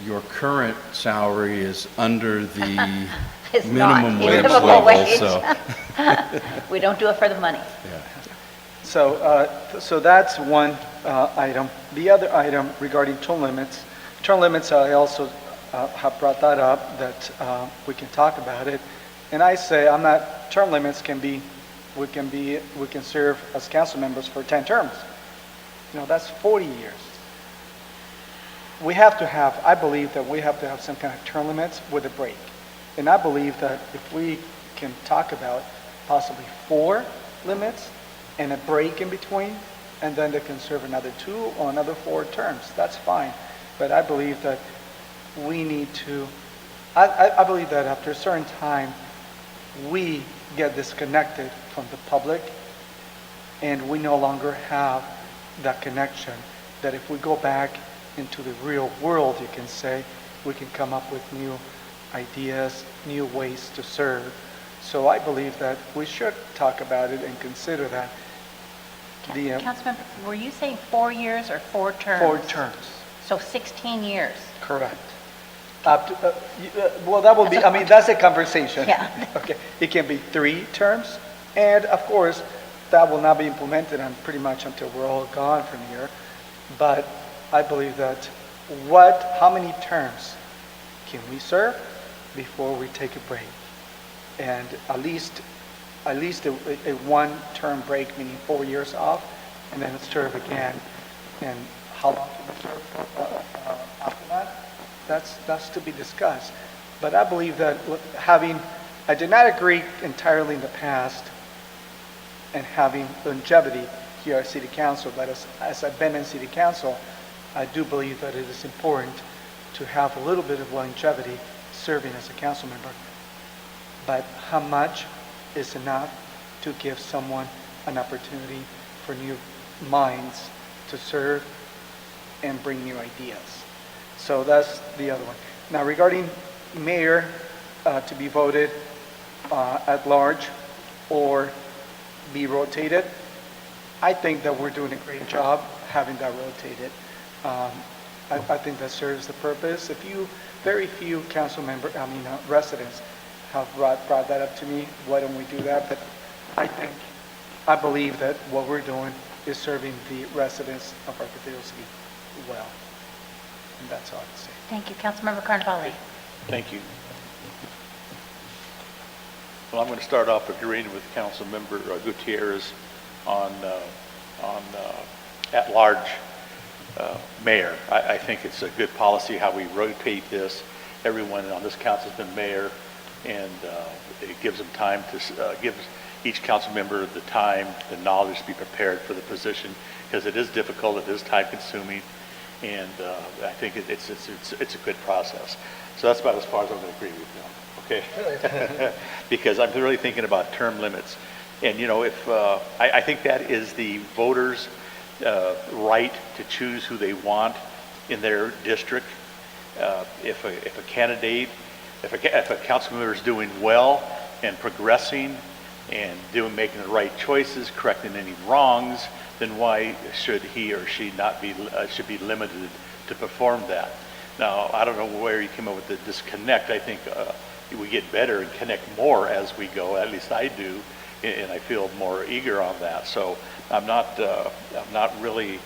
Speaker 14: your current salary is under the
Speaker 1: It's not
Speaker 14: minimum
Speaker 1: a
Speaker 14: wage
Speaker 1: livable
Speaker 14: level,
Speaker 1: wage.
Speaker 14: so.
Speaker 1: We don't do it for the money.
Speaker 9: So that's one item. The other item regarding term limits, I also have brought that up, that we can talk about it. And I say, term limits we can serve as council members for 10 terms. That's 40 years. I believe that we have to have some kind of term limits with a break. And I believe that if we can talk about possibly 4 limits and a break in between, and then they can serve another 2 or another 4 terms, that's fine. But I believe that we need to, I believe that after a certain time, we get disconnected from the public, and we no longer have that connection, that if we go back into the real world, you can say, we can come up with new ideas, new ways to serve. So I believe that we should talk about it and consider that.
Speaker 1: Councilmember, were you saying 4 years or 4 terms?
Speaker 9: 4 terms.
Speaker 1: So 16 years.
Speaker 9: Correct. Well, that will be, that's a conversation.
Speaker 1: Yeah.
Speaker 9: Okay. It can be 3 terms, and of course, that will not be implemented pretty much until we're all gone from here. But I believe that how many terms can we serve before we take a break? And at least a 1-term break, meaning 4 years off, and then serve again. And how long can we serve after that? That's to be discussed. But I believe that I did not agree entirely in the past and having longevity here at City Council, but as I've been in City Council, I do believe that it is important to have a little bit of longevity serving as a council member. But how much is enough to give someone an opportunity for new minds to serve and bring new ideas? So that's the other one. Now regarding mayor to be voted at large or be rotated, I think that we're doing a great job having that rotated. I think that serves the purpose. Very few residents have brought that up to me. Why don't we do that? But I believe that what we're doing is serving the residents of our cathedral city well. And that's all I can say.
Speaker 1: Thank you. Councilmember Carnevale.
Speaker 12: Thank you. Well, I'm going to start off agreeing with Councilmember Gutierrez on at-large mayor. I think it's a good policy how we rotate this. Everyone on this council has been mayor, and it gives them time to gives each council member the time, the knowledge to be prepared for the position, because it is difficult, it is time-consuming, and I think it's a good process. So that's about as far as I'm going to agree with you. Okay, because I'm really thinking about term limits, and if I think that is the voters' right to choose who they want in their district. If a candidate, if a council member is doing well and progressing and making the right choices, correcting any wrongs, then why should he or she not be should be limited to perform that? Now, I don't know where you came up with the disconnect. I think we get better and connect more as we go. At least I do, and I feel more eager on that. So I'm not really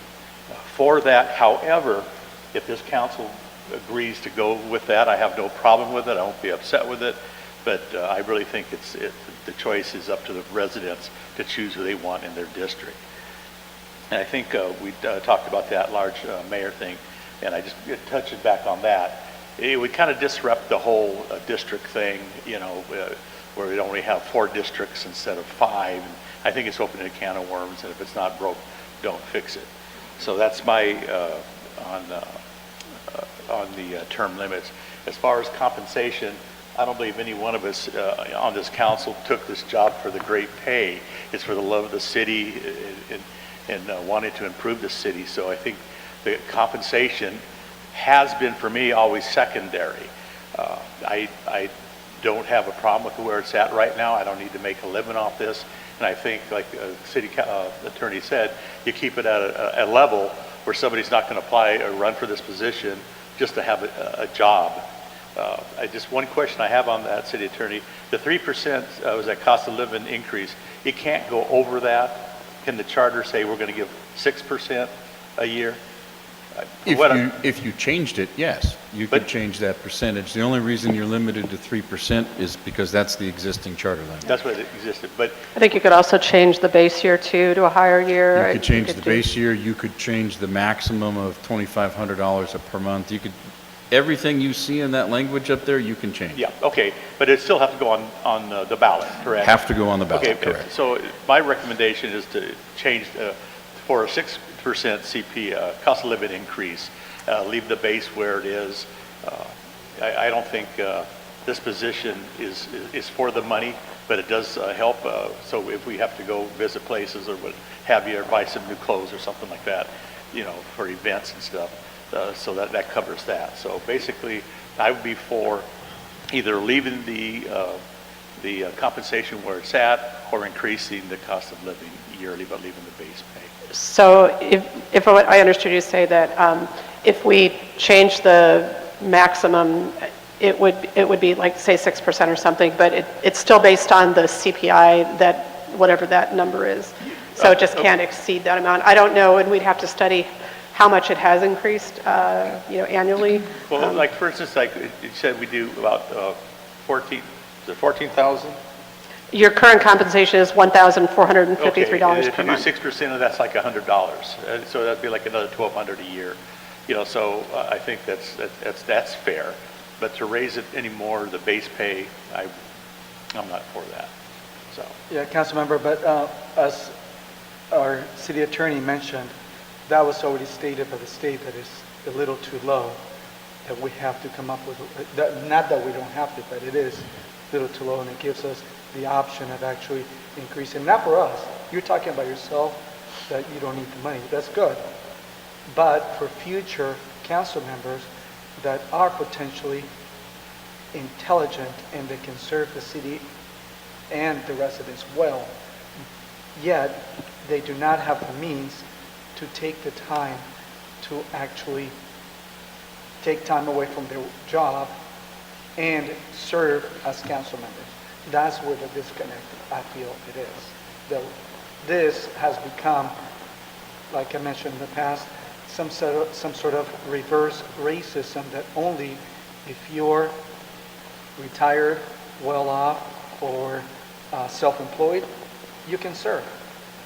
Speaker 12: for that. However, if this council agrees to go with that, I have no problem with it. I won't be upset with it. But I really think the choice is up to the residents to choose who they want in their district. And I think we talked about that large mayor thing, and I just touching back on that. It would kind of disrupt the whole district thing, where we only have 4 districts instead of 5. And I think it's opening a can of worms, and if it's not broke, don't fix it. So that's my on the term limits. As far as compensation, I don't believe any one of us on this council took this job for the great pay. It's for the love of the city and wanting to improve the city. So I think the compensation has been for me always secondary. I don't have a problem with where it's at right now. I don't need to make a living off this. And I think, like the city attorney said, you keep it at a level where somebody's not going to apply or run for this position just to have a job. Just one question I have on that, city attorney. The 3% was that cost of living increase. It can't go over that. Can the charter say we're going to give 6% a year?
Speaker 14: If you changed it, yes, you could change that percentage. The only reason you're limited to 3% is because that's the existing charter language.
Speaker 12: That's what existed, but
Speaker 4: I think you could also change the base year too to a higher year.
Speaker 14: You could change the base year, you could change the maximum of $2,500 per month. You could, everything you see in that language up there, you can change.
Speaker 12: yeah, okay, but it still have to go on the ballot, correct?
Speaker 14: Have to go on the ballot,
Speaker 12: Okay,
Speaker 14: correct.
Speaker 12: so my recommendation is to change for a 6% CP, cost of living increase, leave the base where it is. I don't think this position is for the money, but it does help. So if we have to go visit places or what have you, or buy some new clothes or something like that, you know, for events and stuff, so that covers that. So basically, I would be for either leaving the compensation where it's at or increasing the cost of living yearly, but leaving the base pay.
Speaker 4: So if I understood you to say that if we change the maximum, it would be like, say, 6% or something, but it's still based on the CPI, that whatever that number is. So it just can't exceed that amount. I don't know, and we'd have to study how much it has increased, annually.
Speaker 12: Well, like for instance, like you said, we do about 14,000?
Speaker 4: Your current compensation is $1,453 per month.
Speaker 12: If you do 6% of that's like $100. So that'd be like another $1,200 a year. You know, so I think that's fair. But to raise it any more, the base pay, I'm not for that. So.
Speaker 9: Yeah, council member, but as our city attorney mentioned, that was already stated by the state that it's a little too low, that we have to come up with, not that we don't have to, but it is a little too low, and it gives us the option of actually increasing, not for us, you're talking about yourself, that you don't need the money, that's good. But for future council members that are potentially intelligent and that can serve the city and the residents well, yet they do not have the means to take the time to actually take time away from their job and serve as council members. That's where the disconnect, I feel it is. This has become, like I mentioned in the past, some sort of reverse racism that only if you're retired, well off, or self-employed, you can serve.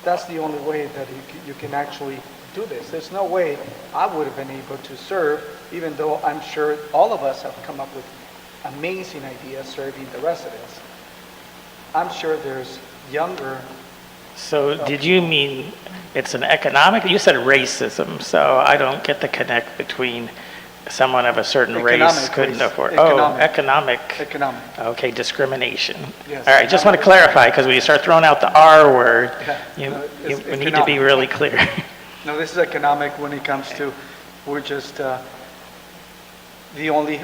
Speaker 9: That's the only way that you can actually do this. There's no way I would have been able to serve, even though I'm sure all of us have come up with amazing ideas serving the residents. I'm sure there's younger.
Speaker 10: So did you mean it's an economic, you said racism, so I don't get the connect between someone of a certain race couldn't afford. Economic. Okay, discrimination.
Speaker 9: Yes.
Speaker 10: All right, just want to clarify, because when you start throwing out the R word, we need to be really clear.
Speaker 9: No, this is economic when it comes to, we're just, the only,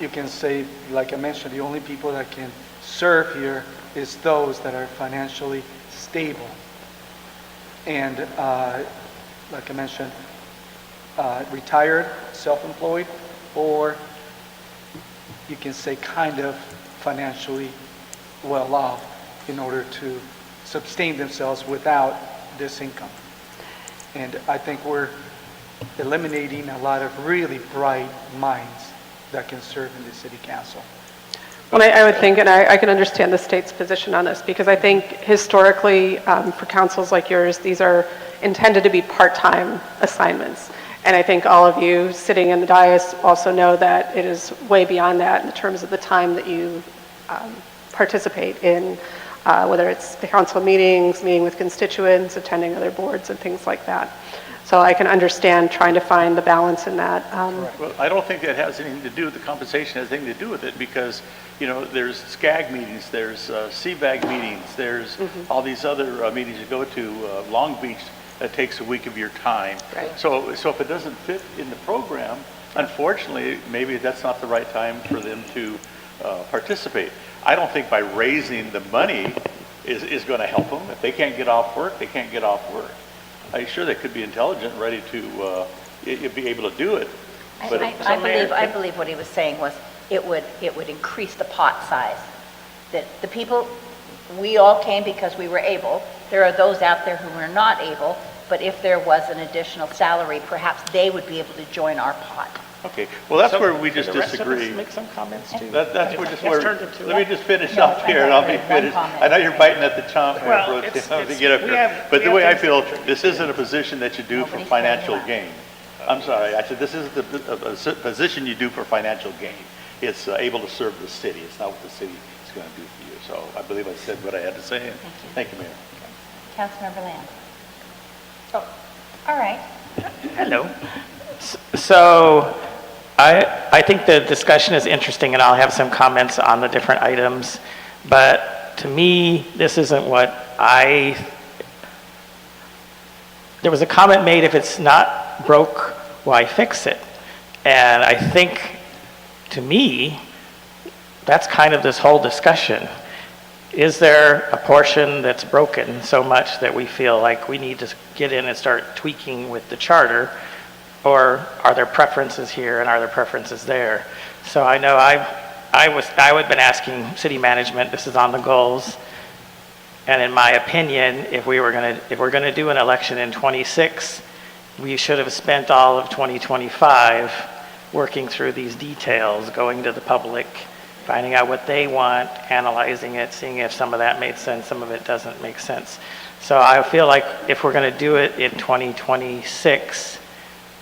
Speaker 9: you can say, like I mentioned, the only people that can serve here is those that are financially stable. And like I mentioned, retired, self-employed, or you can say kind of financially well off in order to sustain themselves without this income. And I think we're eliminating a lot of really bright minds that can serve in the city council.
Speaker 4: Well, I would think, and I can understand the state's position on this, because I think historically, for councils like yours, these are intended to be part-time assignments. And I think all of you sitting in the dais also know that it is way beyond that in terms of the time that you participate in, whether it's the council meetings, meeting with constituents, attending other boards and things like that. So I can understand trying to find the balance in that.
Speaker 12: Well, I don't think that has anything to do with the compensation, it has anything to do with it, because, you know, there's SCAG meetings, there's CBAG meetings, there's all these other meetings you go to, Long Beach, that takes a week of your time.
Speaker 4: Right.
Speaker 12: So if it doesn't fit in the program, unfortunately, maybe that's not the right time for them to participate. I don't think by raising the money is going to help them. If they can't get off work, they can't get off work. I'm sure they could be intelligent, ready to be able to do it. But
Speaker 1: I believe what he was saying was it would increase the pot size. That the people, we all came because we were able. There are those out there who are not able, but if there was an additional salary, perhaps they would be able to join our pot.
Speaker 12: Okay, well, that's where we just
Speaker 10: The rest of us
Speaker 12: disagree.
Speaker 10: make some comments too.
Speaker 12: That's where just where,
Speaker 10: Let's turn it to
Speaker 12: let me just finish
Speaker 1: No,
Speaker 12: up here and I'll be
Speaker 1: one
Speaker 12: finished.
Speaker 1: comment.
Speaker 12: I know you're biting at the chomp,
Speaker 10: Well,
Speaker 12: Mayor Pro
Speaker 10: it's-
Speaker 12: Tem, to
Speaker 10: it's-
Speaker 12: get up
Speaker 10: we
Speaker 12: here.
Speaker 10: have-
Speaker 12: But
Speaker 10: we
Speaker 12: the
Speaker 10: have
Speaker 12: way I
Speaker 10: things
Speaker 12: feel,
Speaker 10: that are
Speaker 12: this isn't a position that you do for
Speaker 1: Nobody's
Speaker 12: financial
Speaker 1: cutting you
Speaker 12: gain. I'm sorry, I said this isn't a position you do for financial gain. It's able to serve the city. It's not what the city is going to do for you. So I believe I said what I had to say. And thank you, Mayor.
Speaker 1: Councilmember Lamb. Oh, all right.
Speaker 10: Hello. So I think the discussion is interesting, and I'll have some comments on the different items. But to me, this isn't what there was a comment made, if it's not broke, why fix it? And I think, to me, that's kind of this whole discussion. Is there a portion that's broken so much that we feel like we need to get in and start tweaking with the charter? Or are there preferences here and are there preferences there? So I know I've been asking city management, this is on the goals, and in my opinion, if we're gonna do an election in '26, we should have spent all of 2025 working through these details, going to the public, finding out what they want, analyzing it, seeing if some of that made sense, some of it doesn't make sense. So I feel like if we're gonna do it in 2026,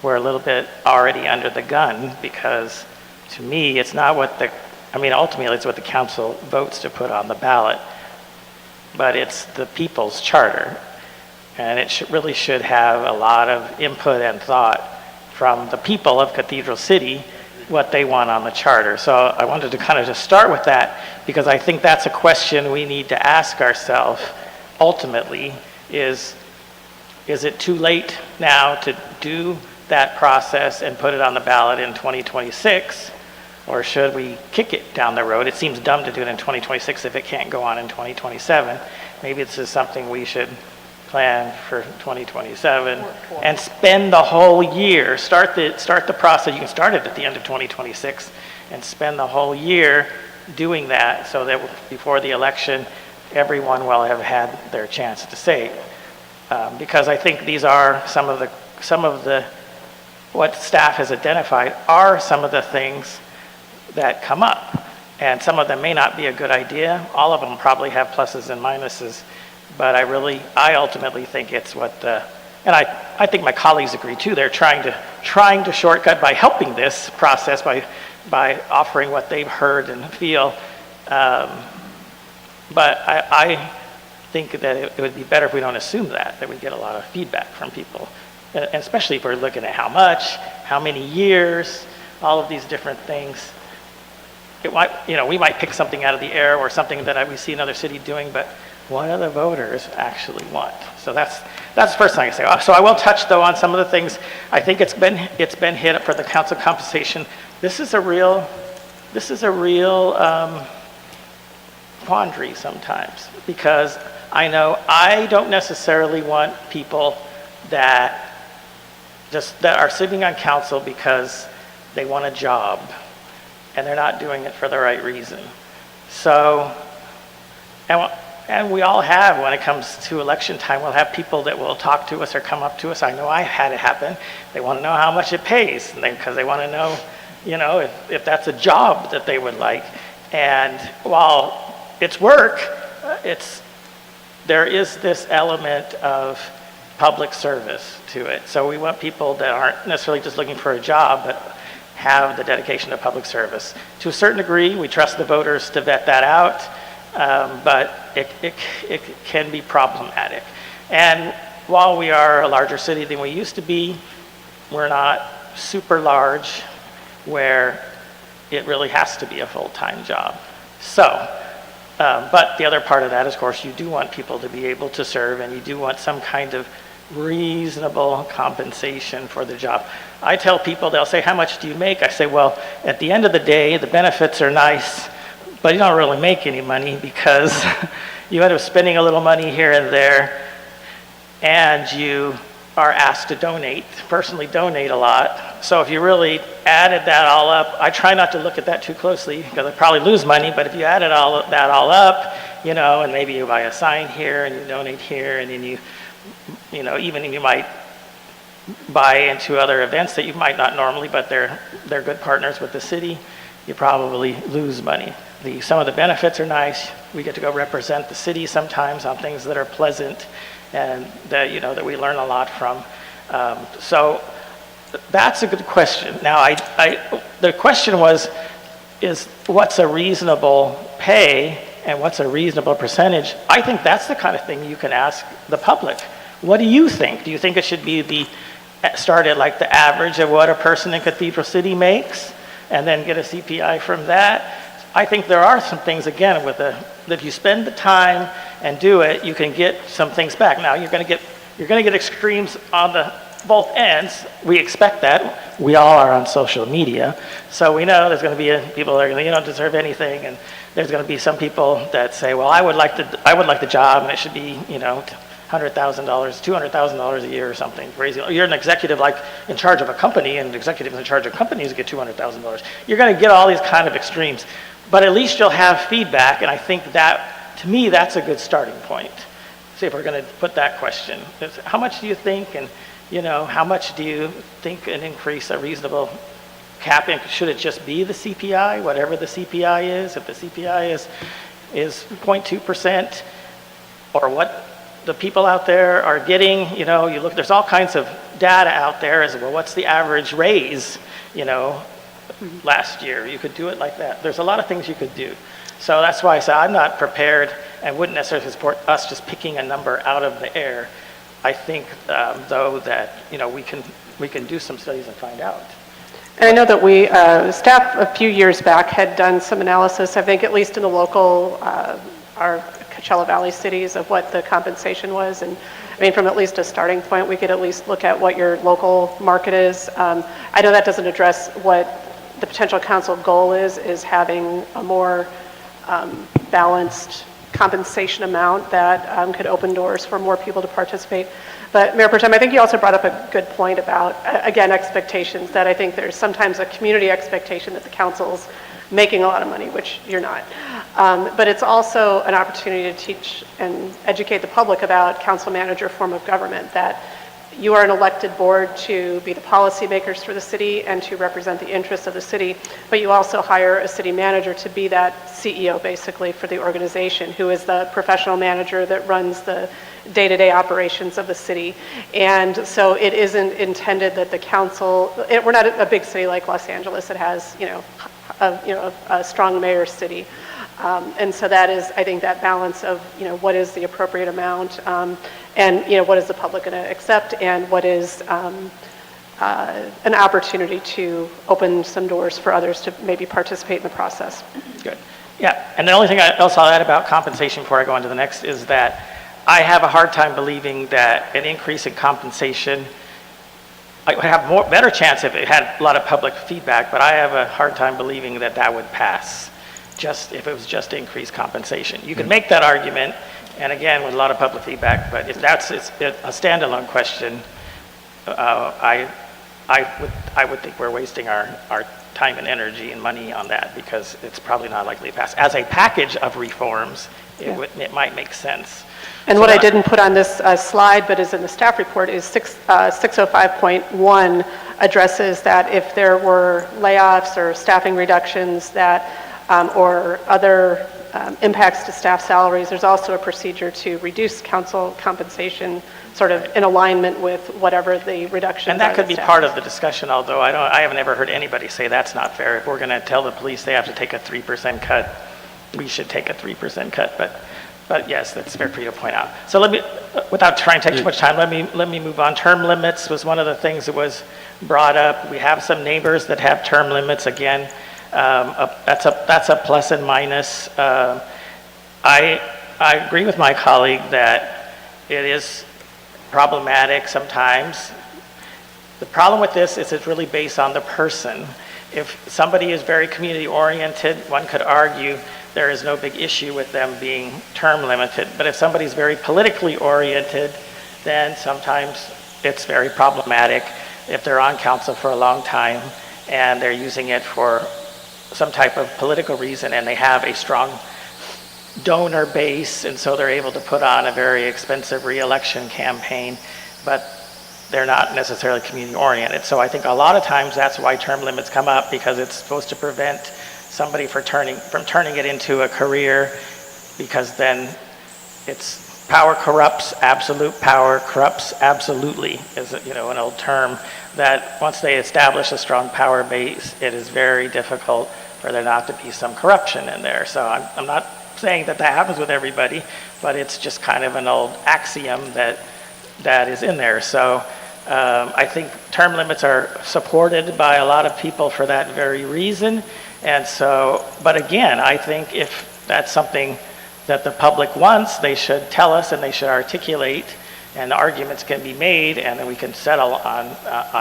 Speaker 10: we're a little bit already under the gun, because to me, it's not what ultimately it's what the council votes to put on the ballot, but it's the people's charter. And it really should have a lot of input and thought from the people of Cathedral City, what they want on the charter. So I wanted to kind of just start with that, because I think that's a question we need to ask ourselves ultimately, is it too late now to do that process and put it on the ballot in 2026? Or should we kick it down the road? It seems dumb to do it in 2026 if it can't go on in 2027. Maybe this is something we should plan for 2027 and spend the whole year, start the process. You can start it at the end of 2026 and spend the whole year doing that, so that before the election, everyone will have had their chance to say. Because I think these are some of the what staff has identified are some of the things that come up. And some of them may not be a good idea. All of them probably have pluses and minuses. But I ultimately think it's and I think my colleagues agree too. They're trying to shortcut by helping this process by offering what they've heard and feel. But I think that it would be better if we don't assume that we get a lot of feedback from people. And especially if we're looking at how much, how many years, all of these different things. We might pick something out of the air or something that we see another city doing, but what do the voters actually want? So that's the first thing I say. So I will touch though on some of the things. I think it's been hit for the council compensation. This is a real quandary sometimes, because I know I don't necessarily want people that are sitting on council because they want a job and they're not doing it for the right reason. So, and we all have, when it comes to election time, we'll have people that will talk to us or come up to us. I know I had it happen. They want to know how much it pays, because they want to know, if that's a job that they would like. And while it's work, there is this element of public service to it. So we want people that aren't necessarily just looking for a job, but have the dedication to public service. To a certain degree, we trust the voters to vet that out, but it can be problematic. And while we are a larger city than we used to be, we're not super large where it really has to be a full-time job. So, but the other part of that is, of course, you do want people to be able to serve, and you do want some kind of reasonable compensation for the job. I tell people, they'll say, how much do you make? I say, well, at the end of the day, the benefits are nice, but you don't really make any money because you end up spending a little money here and there, and you are asked to donate, personally donate a lot. So if you really added that all up, I try not to look at that too closely because I probably lose money, but if you added that all up, you know, and maybe you buy a sign here and you donate here, and then you know, even if you might buy into other events that you might not normally, but they're good partners with the city, you probably lose money. Some of the benefits are nice. We get to go represent the city sometimes on things that are pleasant and that, you know, that we learn a lot from. So that's a good question. Now, the question is what's a reasonable pay and what's a reasonable percentage? I think that's the kind of thing you can ask the public. What do you think? Do you think it should be start at like the average of what a person in Cathedral City makes and then get a CPI from that? I think there are some things, again, that if you spend the time and do it, you can get some things back. Now, you're going to get extremes on both ends. We expect that. We all are on social media. So we know there's going to be people that are going to, you don't deserve anything, and there's going to be some people that say, well, I would like the job, and it should be, you know, $100,000, $200,000 a year or something crazy. You're an executive like in charge of a company, and executives in charge of companies get $200,000. You're going to get all these kind of extremes, but at least you'll have feedback, and I think that, to me, that's a good starting point. See if we're going to put that question. How much do you think, and you know, how much do you think an increase, a reasonable capping? Should it just be the CPI, whatever the CPI is? If the CPI is 0.2%, or what the people out there are getting, you know, you look, there's all kinds of data out there as well. What's the average raise, you know, last year? You could do it like that. There's a lot of things you could do. So that's why I say I'm not prepared and wouldn't necessarily support us just picking a number out of the air. I think, though, that, you know, we can do some studies and find out.
Speaker 4: And I know that we, staff a few years back had done some analysis, I think at least in the local, our Coachella Valley cities, of what the compensation was. And I mean, from at least a starting point, we could at least look at what your local market is. I know that doesn't address what the potential council goal is having a more balanced compensation amount that could open doors for more people to participate. But Mayor Pro Tem, I think you also brought up a good point about, again, expectations, that I think there's sometimes a community expectation that the council's making a lot of money, which you're not. But it's also an opportunity to teach and educate the public about council manager form of government, that you are an elected board to be the policymakers for the city and to represent the interests of the city, but you also hire a city manager to be that CEO basically for the organization, who is the professional manager that runs the day-to-day operations of the city. And so it isn't intended that the council, we're not a big city like Los Angeles that has, a strong mayor city. And so that is, I think, that balance of, what is the appropriate amount, and, what is the public going to accept, and what is an opportunity to open some doors for others to maybe participate in the process.
Speaker 10: Good. Yeah, and the only thing else I'll add about compensation before I go on to the next is that I have a hard time believing that an increase in compensation, I would have better chance if it had a lot of public feedback, but I have a hard time believing that that would pass, just if it was just increased compensation. You can make that argument, and again, with a lot of public feedback, but if it's a standalone question, I would think we're wasting our time and energy and money on that, because it's probably not likely to pass. As a package of reforms, it might make sense.
Speaker 4: And what I didn't put on this slide, but is in the staff report, is 605.1 addresses that if there were layoffs or staffing reductions that, or other impacts to staff salaries, there's also a procedure to reduce council compensation sort of in alignment with whatever the reductions are.
Speaker 10: And that could be part of the discussion, although I haven't ever heard anybody say that's not fair. If we're going to tell the police they have to take a 3% cut, we should take a 3% cut. But yes, that's fair for you to point out. So let me, without trying to take too much time, let me move on. Term limits was one of the things that was brought up. We have some neighbors that have term limits. Again, that's a plus and minus. I agree with my colleague that it is problematic sometimes. The problem with this is it's really based on the person. If somebody is very community-oriented, one could argue there is no big issue with them being term limited. But if somebody's very politically oriented, then sometimes it's very problematic if they're on council for a long time and they're using it for some type of political reason and they have a strong donor base, and so they're able to put on a very expensive re-election campaign, but they're not necessarily community oriented. So I think a lot of times that's why term limits come up, because it's supposed to prevent somebody from turning it into a career, because then it's power corrupts, absolute power corrupts absolutely, is an old term, that once they establish a strong power base, it is very difficult for there not to be some corruption in there. So I'm not saying that happens with everybody, but it's just kind of an old axiom that is in there. So I think term limits are supported by a lot of people for that very reason. And so, but again, I think if that's something that the public wants, they should tell us and they should articulate, and the arguments can be made, and then we can settle on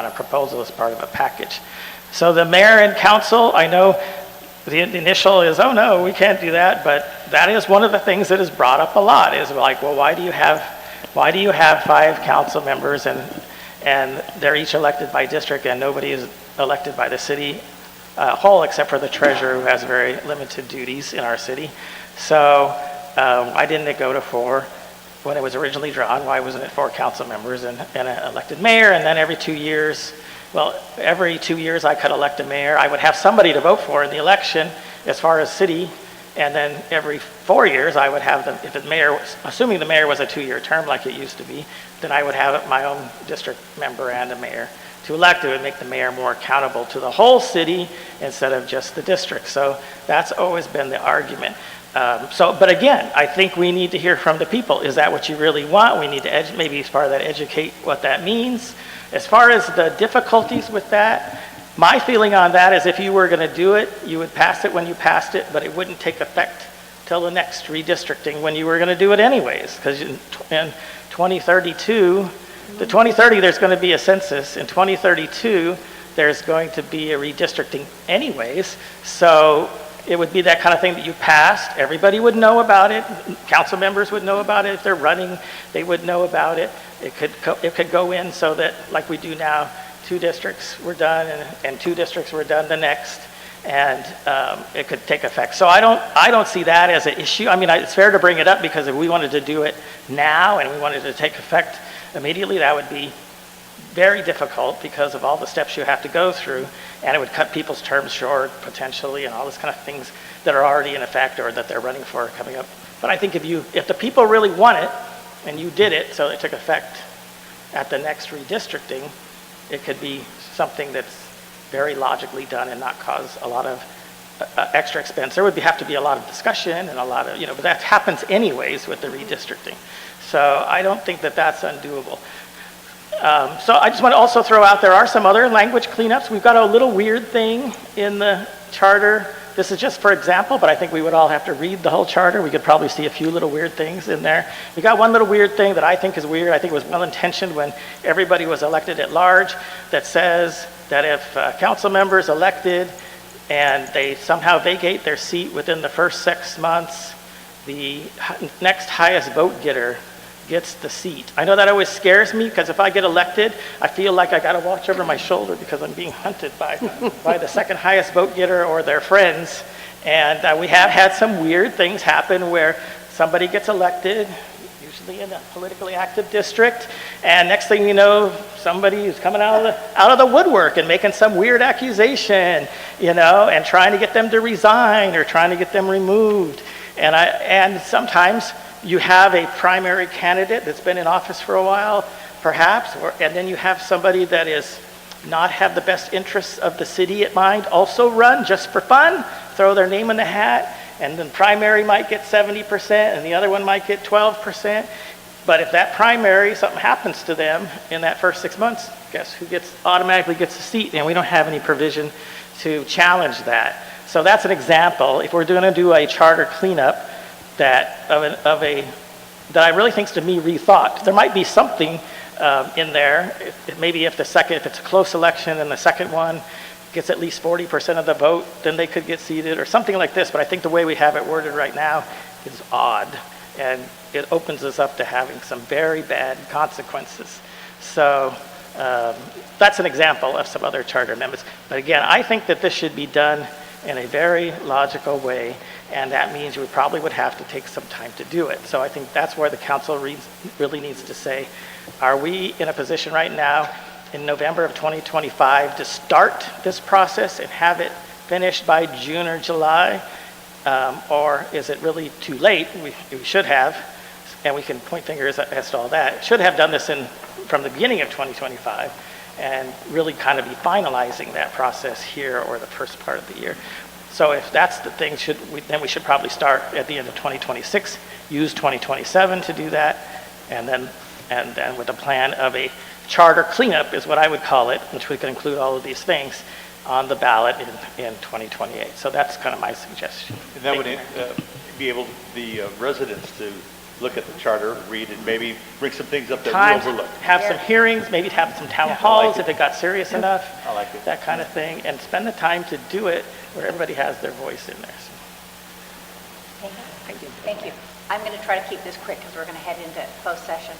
Speaker 10: a proposal as part of a package. So the mayor and council, I know the initial is, oh no, we can't do that, but that is one of the things that is brought up a lot, is like, well, why do you have 5 council members and they're each elected by district and nobody is elected by the city whole except for the treasurer, who has very limited duties in our city. So why didn't it go to 4 when it was originally drawn? Why wasn't it 4 council members and an elected mayor? And then every 2 years I could elect a mayor. I would have somebody to vote for in the election as far as city, and then every 4 years I would have if the mayor, assuming the mayor was a 2-year term like it used to be, then I would have my own district member and a mayor to elect. It would make the mayor more accountable to the whole city instead of just the district. So that's always been the argument. But again, I think we need to hear from the people. Is that what you really want? We need to maybe as far as that, educate what that means. As far as the difficulties with that, my feeling on that is if you were going to do it, you would pass it when you passed it, but it wouldn't take effect till the next redistricting when you were going to do it anyways. Because in 2032, the 2030 there's going to be a census. In 2032, there's going to be a redistricting anyways. So it would be that kind of thing that you passed. Everybody would know about it. Council members would know about it. If they're running, they would know about it. It could go in so that, like we do now, 2 districts were done and 2 districts were done the next, and it could take effect. So I don't see that as an issue. I mean, it's fair to bring it up, because if we wanted to do it now and we wanted to take effect immediately, that would be very difficult because of all the steps you have to go through, and it would cut people's terms short potentially, and all this kind of things that are already in effect or that they're running for coming up. But I think if the people really want it and you did it so it took effect at the next redistricting, it could be something that's very logically done and not cause a lot of extra expense. There would have to be a lot of discussion and a lot of, but that happens anyways with the redistricting. So I don't think that that's undoable. So I just want to also throw out, there are some other language cleanups. We've got a little weird thing in the charter. This is just for example, but I think we would all have to read the whole charter. We could probably see a few little weird things in there. We got one little weird thing that I think is weird. I think it was well-intentioned when everybody was elected at large, that says that if a council member is elected and they somehow vacate their seat within the first 6 months, the next highest vote getter gets the seat. I know that always scares me, because if I get elected, I feel like I got to watch over my shoulder because I'm being hunted by the second highest vote getter or their friends. And we have had some weird things happen where somebody gets elected, usually in a politically active district, and next thing you know, somebody is coming out of the woodwork and making some weird accusation, and trying to get them to resign or trying to get them removed. And sometimes you have a primary candidate that's been in office for a while, perhaps, and then you have somebody that is not have the best interests of the city at mind also run just for fun, throw their name in the hat, and then primary might get 70% and the other one might get 12%. But if that primary, something happens to them in that first 6 months, guess who automatically gets the seat? And we don't have any provision to challenge that. So that's an example. If we're going to do a charter cleanup of a that I really think's to me rethought. There might be something in there, maybe if it's a close election and the second one gets at least 40% of the vote, then they could get seated or something like this. But I think the way we have it worded right now is odd, and it opens us up to having some very bad consequences. So that's an example of some other charter amendments. But again, I think that this should be done in a very logical way, and that means we probably would have to take some time to do it. So I think that's where the council really needs to say, are we in a position right now in November of 2025 to start this process and have it finished by June or July? Or is it really too late? We should have, and we can point fingers as to all that, should have done this from the beginning of 2025 and really kind of be finalizing that process here or the first part of the year. So if that's the thing, then we should probably start at the end of 2026, use 2027 to do that, and then with a plan of a charter cleanup is what I would call it, which would include all of these things on the ballot in 2028. So that's kind of my suggestion.
Speaker 12: And that would be able, the residents to look at the charter, read, and maybe bring some things up that we overlooked.
Speaker 10: Have some hearings, maybe have some town halls if it got serious enough.
Speaker 12: I like it.
Speaker 10: That kind of thing, and spend the time to do it where everybody has their voice in there.
Speaker 1: Thank you. Thank you. I'm going to try to keep this quick because we're going to head into closed session.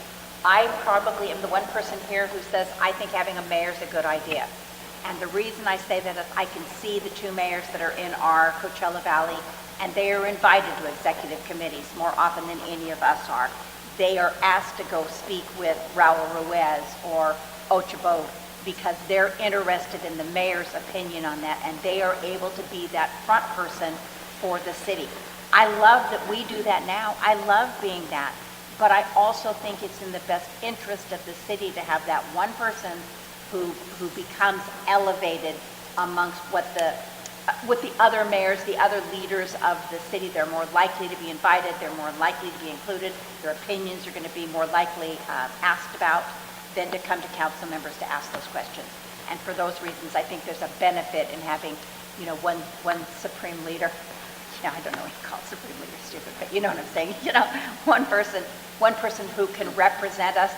Speaker 1: I probably am the one person here who says I think having a mayor is a good idea. And the reason I say that is I can see the two mayors that are in our Coachella Valley, and they are invited to executive committees more often than any of us are. They are asked to go speak with Raul Ruiz or Ochabo because they're interested in the mayor's opinion on that, and they are able to be that front person for the city. I love that we do that now. I love being that. But I also think it's in the best interest of the city to have that one person who becomes elevated amongst with the other mayors, the other leaders of the city. They're more likely to be invited. They're more likely to be included. Their opinions are going to be more likely asked about than to come to council members to ask those questions. And for those reasons, I think there's a benefit in having, one supreme leader. Now, I don't know what you call supreme leader, stupid, but you know what I'm saying. One person who can represent us.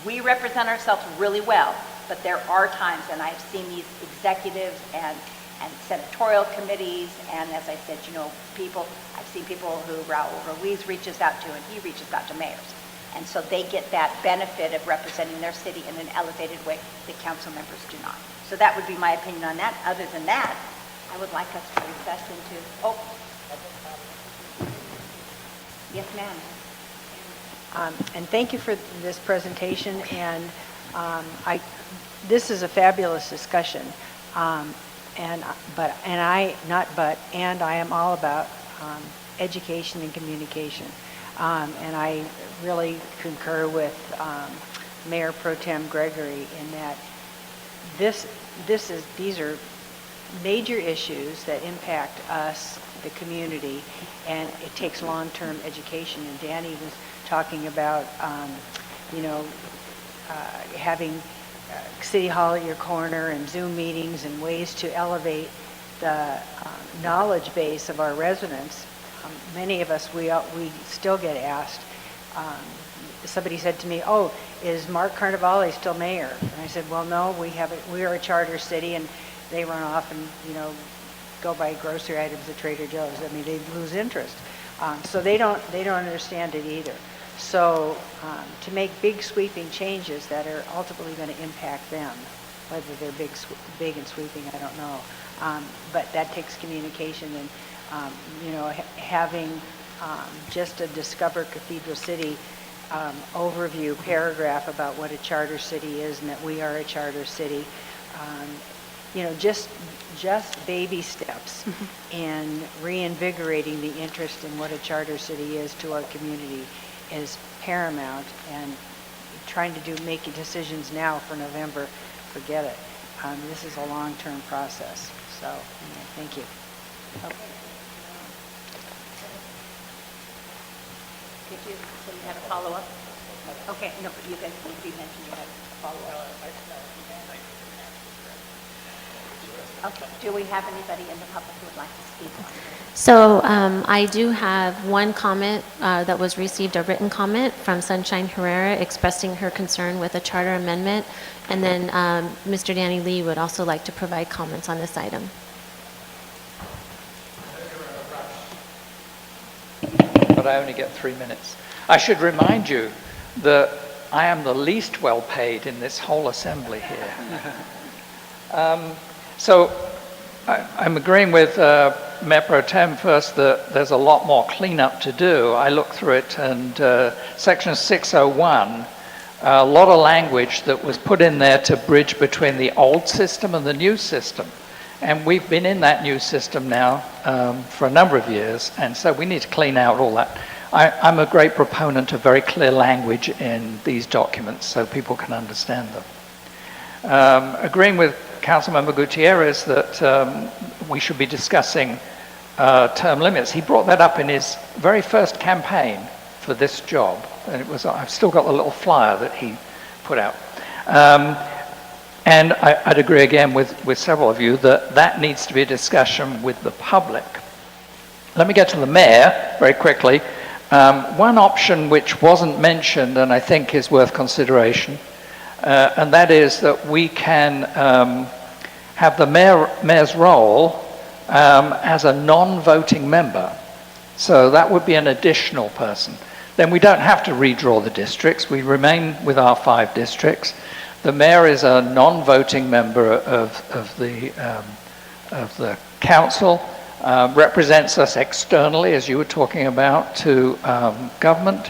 Speaker 1: We represent ourselves really well, but there are times, and I've seen these executives and senatorial committees, and as I said, I've seen people who Raul Ruiz reaches out to, and he reaches out to mayors. And so they get that benefit of representing their city in an elevated way that council members do not. So that would be my opinion on that. Other than that, I would like us to recess into, yes, ma'am.
Speaker 13: And thank you for this presentation, and this is a fabulous discussion. And I am all about education and communication. And I really concur with Mayor Pro Tem Gregory in that these are major issues that impact us, the community, and it takes long-term education. And Danny was talking about, having City Hall at your corner and Zoom meetings and ways to elevate the knowledge base of our residents. Many of us, we still get asked. Somebody said to me, "Oh, is Mark Carnevale still mayor?" And I said, "Well, no, we are a charter city, and they run off and go buy grocery items at Trader Joe's." I mean, they lose interest, so they don't understand it either. So to make big sweeping changes that are ultimately going to impact them, whether they're big and sweeping, I don't know. But that takes communication and having just a Discover Cathedral City overview paragraph about what a charter city is and that we are a charter city. Just baby steps in reinvigorating the interest in what a charter city is to our community is paramount, and trying to make decisions now for November, forget it. This is a long-term process. So, anyway, thank you. Okay.
Speaker 1: So you have a follow-up? Okay, no, but you mentioned you had a follow-up. Okay, do we have anybody in the public who would like to speak on this?
Speaker 2: So I do have one comment that was received, a written comment from Sunshine Herrera expressing her concern with a charter amendment. And then Mr. Danny Lee would also like to provide comments on this item.
Speaker 7: But I only get 3 minutes. I should remind you that I am the least well paid in this whole assembly here. So I'm agreeing with Mayor Pro Tem first that there's a lot more cleanup to do. I looked through it, and Section 601, a lot of language that was put in there to bridge between the old system and the new system. And we've been in that new system now for a number of years, and so we need to clean out all that. I'm a great proponent of very clear language in these documents so people can understand them. Agreeing with Councilmember Gutierrez that we should be discussing term limits. He brought that up in his very first campaign for this job, and it was, I've still got the little flyer that he put out. And I'd agree again with several of you that that needs to be a discussion with the public. Let me get to the mayor very quickly. One option which wasn't mentioned and I think is worth consideration, and that is that we can have the mayor's role as a non-voting member. So that would be an additional person. Then we don't have to redraw the districts. We remain with our 5 districts. The mayor is a non-voting member of the council, represents us externally, as you were talking about, to government.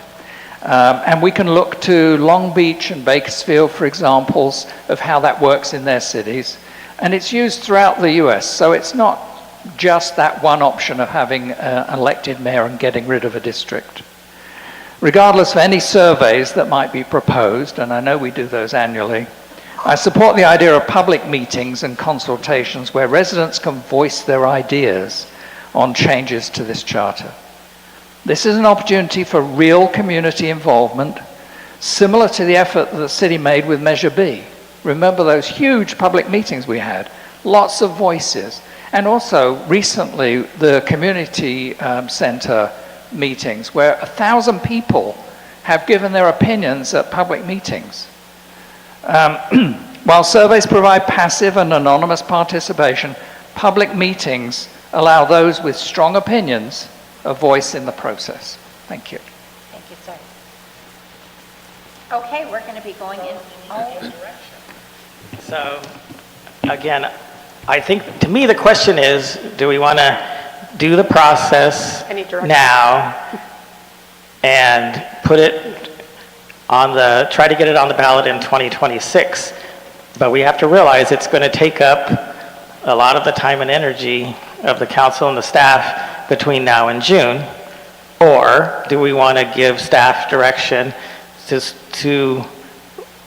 Speaker 7: And we can look to Long Beach and Bakersfield for examples of how that works in their cities. And it's used throughout the US, so it's not just that one option of having an elected mayor and getting rid of a district. Regardless of any surveys that might be proposed, and I know we do those annually, I support the idea of public meetings and consultations where residents can voice their ideas on changes to this charter. This is an opportunity for real community involvement, similar to the effort that the city made with Measure B. Remember those huge public meetings we had, lots of voices, and also recently the community center meetings where 1,000 people have given their opinions at public meetings. While surveys provide passive and anonymous participation, public meetings allow those with strong opinions a voice in the process. Thank you.
Speaker 1: Thank you, sir. Okay, we're going to be going in.
Speaker 10: So, again, I think, to me, the question is, do we want to do the process now and put it on try to get it on the ballot in 2026? But we have to realize it's going to take up a lot of the time and energy of the council and the staff between now and June. Or do we want to give staff direction to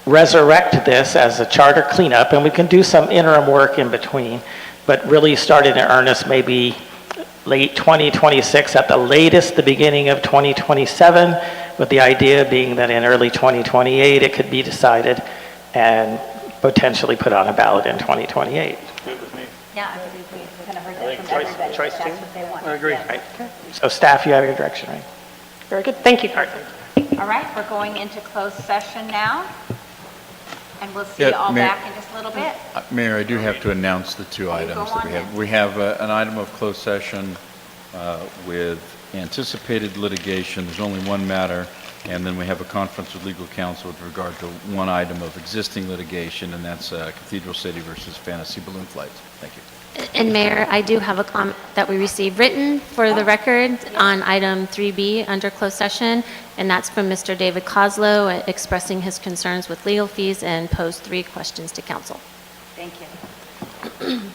Speaker 10: resurrect this as a charter cleanup, and we can do some interim work in between, but really start in earnest maybe late 2026, at the latest the beginning of 2027, with the idea being that in early 2028 it could be decided and potentially put on a ballot in 2028.
Speaker 12: Good with me.
Speaker 1: Yeah, I believe we kind of heard that from everybody.
Speaker 10: choice
Speaker 1: That's
Speaker 10: two?
Speaker 1: what they want.
Speaker 10: I agree.
Speaker 1: Yes.
Speaker 10: Right. So staff, you have your direction, right?
Speaker 4: Very good. Thank you, Carter.
Speaker 1: All right, we're going into closed session now, and we'll see
Speaker 14: Yeah,
Speaker 1: you all
Speaker 14: Mayor-
Speaker 1: back in just a little bit.
Speaker 14: Mayor, I do have to announce the 2 items that we have. We have an item of closed session with anticipated litigation. There's only one matter, and then we have a conference with legal counsel with regard to one item of existing litigation, and that's Cathedral City versus Fantasy Balloon Flights. Thank you.
Speaker 2: And Mayor, I do have a comment that we received written for the record on item 3B under closed session, and that's from Mr. David Kozlow expressing his concerns with legal fees and posed 3 questions to council.
Speaker 1: Thank you.